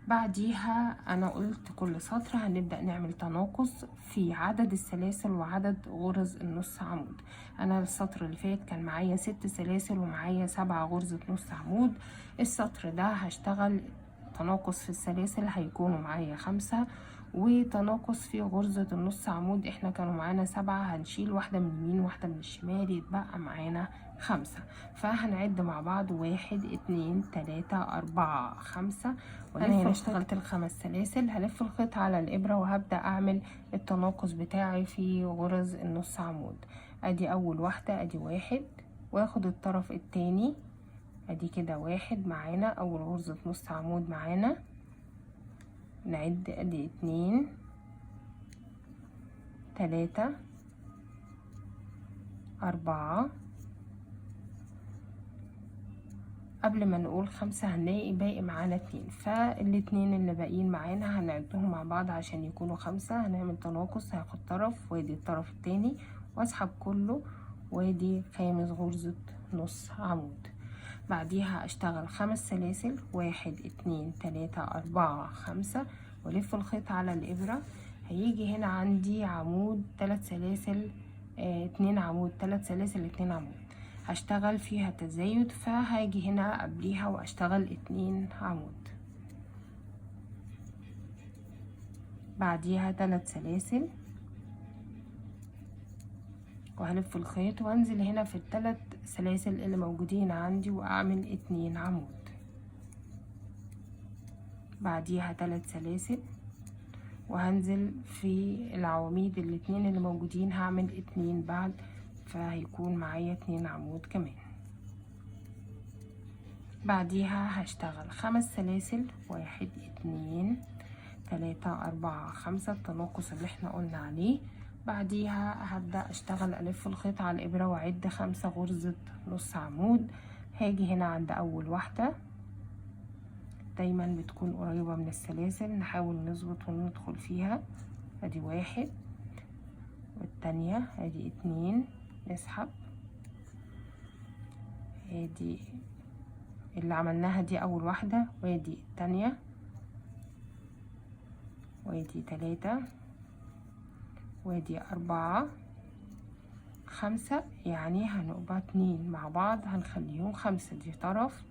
بعديها انا قلت كل سطر هنبدأ نعمل تناقص في عدد السلاسل وعدد غرز النص عمود. انا السطر اللي فات كان معايا 6 سلاسل ومعايا 7 غرزة نص عمود، السطر ده هشتغل تناقص في السلاسل هيكونوا معايا 5، وتناقص في غرزة النص عمود احنا كانوا معانا 7، هنشيل واحدة من اليمين واحدة من الشمال يتبقى معانا 5. فهنعد مع بعض 1 2 3 4 5. انا هنا اشتغلت ال5 سلاسل، هلف الخيط على الابرة وهبدأ اعمل التناقص بتاعي في غرز النص عمود. ادي اول واحدة ادي 1، واخد الطرف التاني ادي كده 1 معانا اول غرزة نص عمود معانا، نعد ادي 2 3 4. قبل ما نقول 5 هنلاقي باقي معانا 2، فالاتنين اللي باقيين معانا هنعدهم مع بعض عشان يكونوا 5. هنعمل تناقص، هاخد طرف وادي الطرف التاني واسحب كله وادي 5 غرزة نص عمود. بعديها اشتغل 5 سلاسل 1 2 3 4 5 والف الخيط على الابرة. هيجي هنا عندي عمود 3 سلاسل 2 عمود 3 سلاسل 2 عمود، هشتغل فيها تزايد فهاجي هنا قبليها واشتغل 2 عمود. بعديها 3 سلاسل، وهلف الخيط وانزل هنا في ال3 سلاسل اللي موجودين عندي واعمل 2 عمود. بعديها 3 سلاسل، وهنزل في العواميد الاتنين اللي موجودين هعمل 2 بعد، فهيكون معايا 2 عمود كمان. بعديها هشتغل 5 سلاسل، 1 2 3 4 5 التناقص اللي احنا قلنا عليه. بعديها هبدأ اشتغل الف الخيط على الابرة واعد 5 غرزة نص عمود. هاجي هنا عند اول واحدة، دايما بتكون قريبة من السلاسل، نحاول نظبط وندخل فيها. ادي 1 والتانية، ادي 2 نسحب، ادي اللي عملناها دي اول واحدة، وادي التانية، وادي 3 وادي 4 5، يعني هنبقى 2 مع بعض هنخليهم 5. دي طرف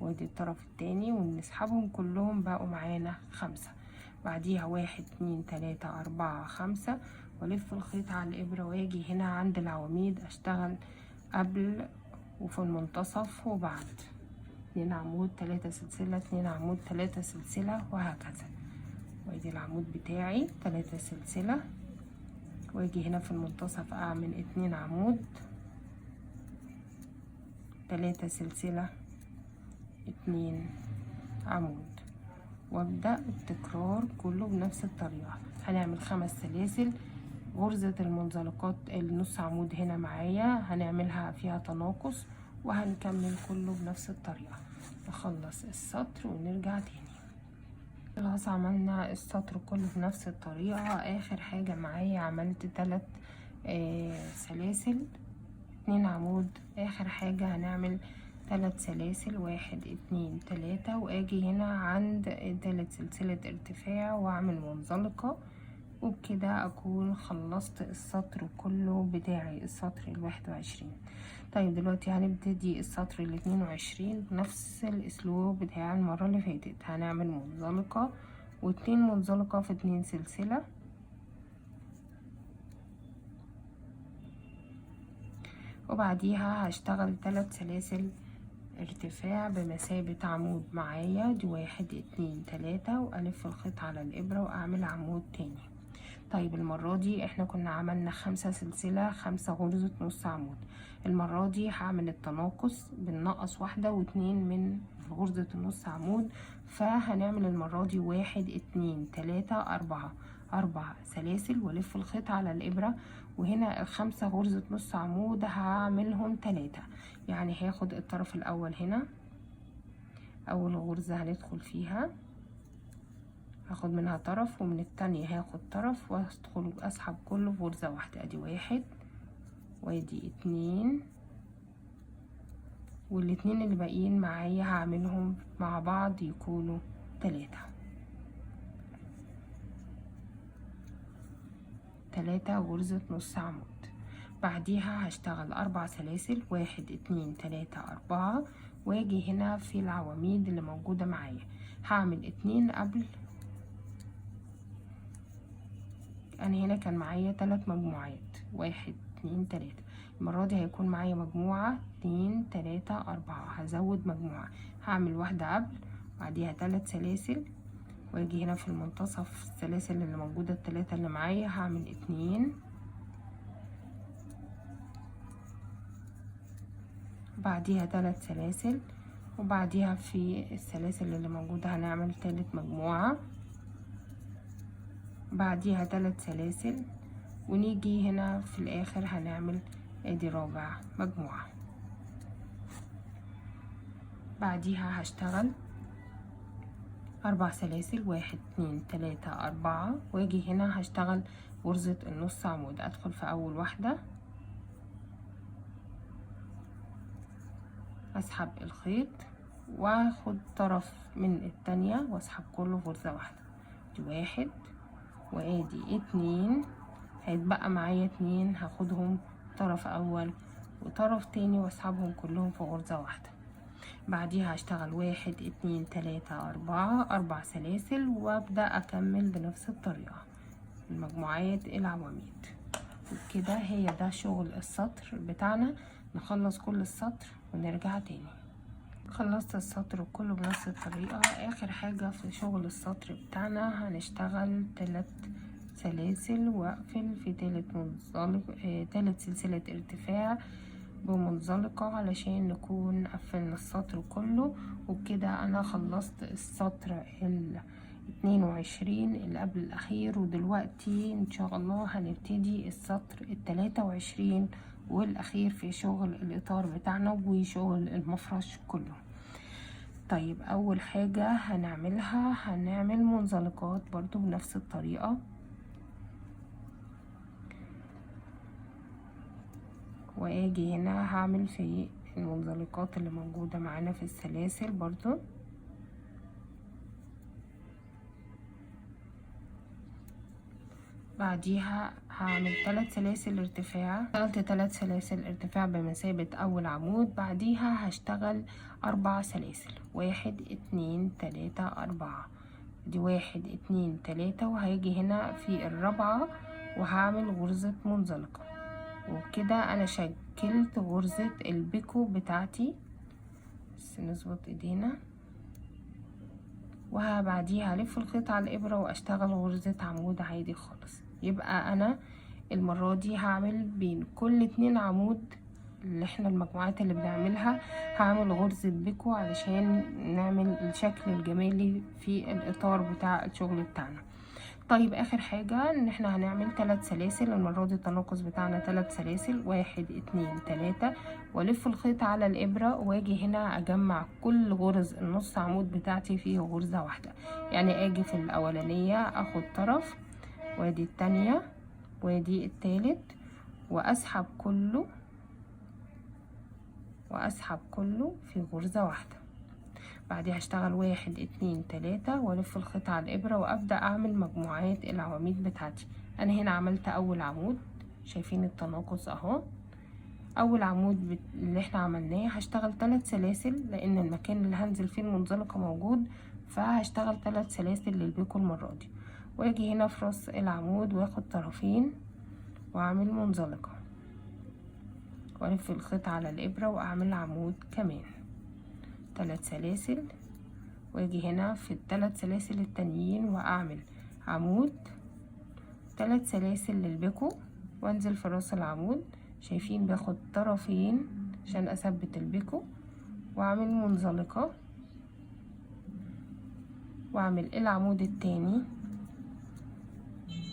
وادي الطرف التاني، ونسحبهم كلهم بقوا معانا 5. بعديها 1 2 3 4 5، والف الخيط على الابرة واجي هنا عند العواميد اشتغل قبل وفي المنتصف وبعد. 2 عمود 3 سلسلة، 2 عمود 3 سلسلة، وهكذا. وادي العمود بتاعي 3 سلسلة، واجي هنا في المنتصف اعمل 2 عمود 3 سلسلة 2 عمود، وابدأ التكرار كله بنفس الطريقة. هنعمل 5 سلاسل، غرزة المنزلقات النص عمود هنا معايا هنعملها فيها تناقص، وهنكمل كله بنفس الطريقة. نخلص السطر ونرجع تاني. خلاص عملنا السطر كله بنفس الطريقة. اخر حاجة معايا عملت 3 سلاسل 2 عمود. اخر حاجة هنعمل 3 سلاسل، 1 2 3، واجي هنا عند 3 سلسلة ارتفاع واعمل منزلقة، وبكده اكون خلصت السطر كله بتاعي، السطر ال21. طيب دلوقتي هنبتدي السطر ال22 بنفس الاسلوب بتاع المرة اللي فاتت. هنعمل منزلقة و2 منزلقة في 2 سلسلة، وبعديها هشتغل 3 سلاسل ارتفاع بمثابة عمود معايا. دي 1 2 3، والف الخيط على الابرة واعمل عمود تاني. طيب المرة دي احنا كنا عملنا 5 سلسلة 5 غرزة نص عمود. المرة دي هعمل التناقص، بننقص 1 و2 من غرزة النص عمود، فهنعمل المرة دي 1 2 3 4 سلاسل، والف الخيط على الابرة. وهنا ال5 غرزة نص عمود هعملهم 3، يعني هاخد الطرف الاول هنا، اول غرزة هندخل فيها هاخد منها طرف، ومن التانية هاخد طرف وادخل اسحب كله في غرزة واحدة. ادي 1 وادي 2، والاتنين اللي باقيين معايا هعملهم مع بعض يكونوا 3 غرزة نص عمود. بعديها هشتغل 4 سلاسل، 1 2 3 4، واجي هنا في العواميد اللي موجودة معايا هعمل 2 قبل. انا هنا كان معايا 3 مجموعات، 1 2 3، المرة دي هيكون معايا مجموعة 2 3 4، هزود مجموعة، هعمل 1 قبل، بعديها 3 سلاسل، واجي هنا في المنتصف السلاسل اللي موجودة ال3 اللي معايا هعمل 2، بعديها 3 سلاسل، وبعديها في السلاسل اللي موجودة هنعمل 3 مجموعة، بعديها 3 سلاسل، ونيجي هنا في الاخر هنعمل ادي رابع مجموعة. بعديها هشتغل 4 سلاسل، 1 2 3 4، واجي هنا هشتغل غرزة النص عمود. ادخل في اول واحدة، اسحب الخيط واخد طرف من التانية واسحب كله في غرزة واحدة. دي 1 وادي 2، هيتبقى معايا 2 هاخدهم طرف اول وطرف تاني واسحبهم كلهم في غرزة واحدة. بعديها هشتغل 1 2 3 4 سلاسل، وابدأ اكمل بنفس الطريقة. مجموعات العواميد. وكده هي ده شغل السطر بتاعنا. نخلص كل السطر ونرجع تاني. خلصت السطر كله بنفس الطريقة. اخر حاجة في شغل السطر بتاعنا هنشتغل 3 سلاسل واقفل في تالت سلسلة ارتفاع بمنزلقة علشان نكون قفلنا السطر كله. وبكده انا خلصت السطر 22 اللي قبل الاخير، ودلوقتي ان شاء الله هنبتدي السطر 23 والاخير في شغل الاطار بتاعنا وشغل المفرش كله. طيب اول حاجة هنعملها هنعمل منزلقات برضو بنفس الطريقة. واجي هنا هعمل في المنزلقات اللي موجودة معانا في السلاسل برضو. بعديها هعمل 3 سلاسل ارتفاع. اشتغلت 3 سلاسل ارتفاع بمثابة اول عمود. بعديها هشتغل 4 سلاسل، 1 2 3 4. دي 1 2 3، وهيجي هنا في الرابعة وهعمل غرزة منزلقة. وبكده انا شكلت غرزة البيكو بتاعتي. بس نظبط ايدينا. وبعديها هلف الخيط على الابرة واشتغل غرزة عمود عادي خالص. يبقى انا المرة دي هعمل بين كل 2 عمود اللي احنا المجموعات اللي بنعملها هعمل غرزة بيكو علشان نعمل الشكل الجمالي في الاطار بتاع الشغل بتاعنا. طيب اخر حاجة ان احنا هنعمل 3 سلاسل. المرة دي التناقص بتاعنا 3 سلاسل، 1 2 3، والف الخيط على الابرة واجي هنا اجمع كل غرز النص عمود بتاعتي فيه غرزة واحدة. يعني اجي في الاولانية اخد طرف، وادي التانية، وادي التالت، واسحب كله في غرزة واحدة. بعدها هشتغل 1 2 3 والف الخيط على الابره وابدا اعمل مجموعات العواميد بتاعتي. انا هنا عملت اول عمود، شايفين التناقص اهو. اول عمود اللي احنا عملناه هشتغل 3 سلاسل لان المكان اللي هنزل فيه المنزلقه موجود، فهشتغل 3 سلاسل للبيكو المره دي. واجي هنا في راس العمود واخد طرفين واعمل منزلقه والف الخيط على الابره واعمل عمود كمان 3 سلاسل. واجي هنا في ال3 سلاسل التانيين واعمل عمود 3 سلاسل للبيكو وانزل في راس العمود. شايفين باخد طرفين عشان اثبت البيكو واعمل منزلقة واعمل العمود التاني.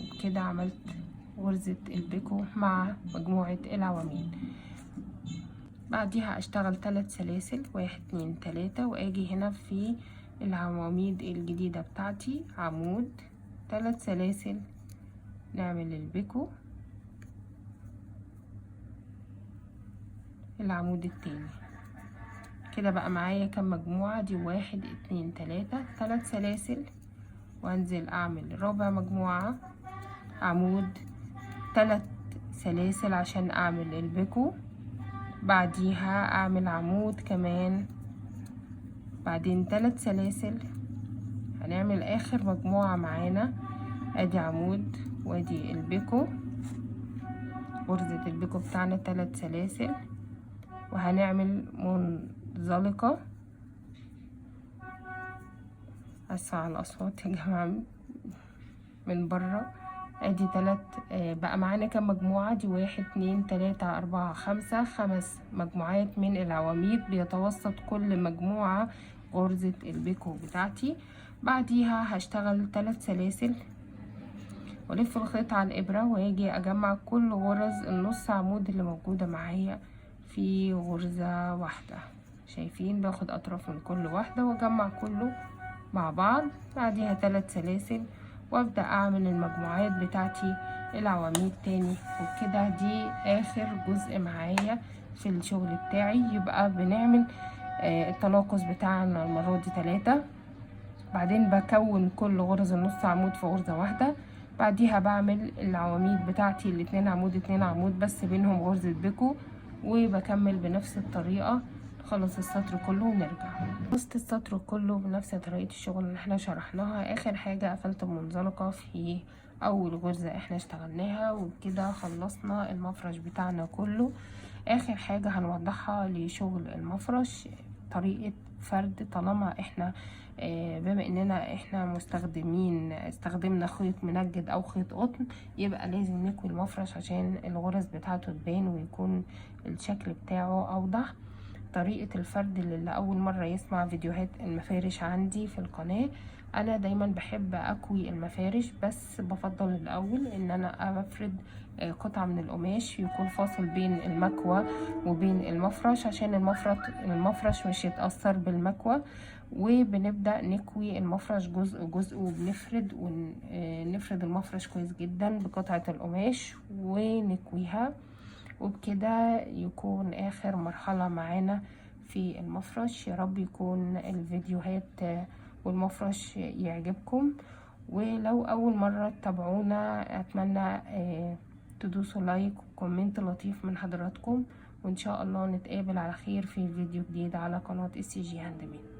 وبكده عملت غرزة البيكو مع مجموعة العواميد. بعديها اشتغل 3 سلاسل، 1 2 3، واجي هنا في العواميد الجديدة بتاعتي عمود 3 سلاسل نعمل البيكو العمود التاني. كده بقى معايا كام مجموعة؟ دي 1 2 3 3 سلاسل، وانزل اعمل رابع مجموعة عمود 3 سلاسل عشان اعمل البيكو. بعديها اعمل عمود كمان، بعدين 3 سلاسل. هنعمل اخر مجموعة معانا، ادي عمود وادي البيكو، غرزة البيكو بتاعنا 3 سلاسل، وهنعمل منزلقة. اسفة على الاصوات يا جماعة من بره. ادي 3 بقى معانا كام مجموعة؟ دي 1 2 3 4 5 مجموعات من العواميد، بيتوسط كل مجموعة غرزة البيكو بتاعتي. بعديها هشتغل 3 سلاسل والف الخيط على الابرة واجي اجمع كل غرز النص عمود اللي موجودة معايا في غرزة واحدة. شايفين باخد اطراف من كل واحدة واجمع كله مع بعض. بعديها 3 سلاسل وابدأ اعمل المجموعات بتاعتي العواميد تاني. وبكده دي اخر جزء معايا في الشغل بتاعي. يبقى بنعمل التناقص بتاعنا المرة دي 3، بعدين بكون كل غرز النص عمود في غرزة واحدة. بعديها بعمل العواميد بتاعتي الاتنين عمود 2 عمود بس بينهم غرزة بيكو، وبكمل بنفس الطريقة نخلص السطر كله ونرجع. خلصت السطر كله بنفس طريقة الشغل اللي احنا شرحناها. اخر حاجة قفلت المنزلقة في اول غرزة احنا اشتغلناها، وبكده خلصنا المفرش بتاعنا كله. اخر حاجة هنوضحها لشغل المفرش طريقة فرد. طالما احنا بما اننا احنا استخدمنا خيط منجد او خيط قطن، يبقى لازم نكوي المفرش عشان الغرز بتاعته تبان ويكون الشكل بتاعه اوضح. طريقة الفرد اللي أول مرة يسمع فيديوهات المفارش عندي في القناة، أنا دايما بحب أكوي المفارش، بس بفضل الأول إن أنا أفرد قطعة من القماش يكون فاصل بين المكوى وبين المفرش، عشان المفرش مش يتأثر بالمكوى. وبنبدأ نكوي المفرش جزء جزء، وبنفرد ونفرد المفرش كويس جدا بقطعة القماش ونكويها. وبكده يكون اخر مرحلة معانا في المفرش. يا رب يكون الفيديوهات والمفرش يعجبكم، ولو اول مرة تتابعونا اتمنى تدوسوا لايك وكومنت لطيف من حضراتكم، وان شاء الله نتقابل على خير في فيديو جديد على قناة SG هاند ميد.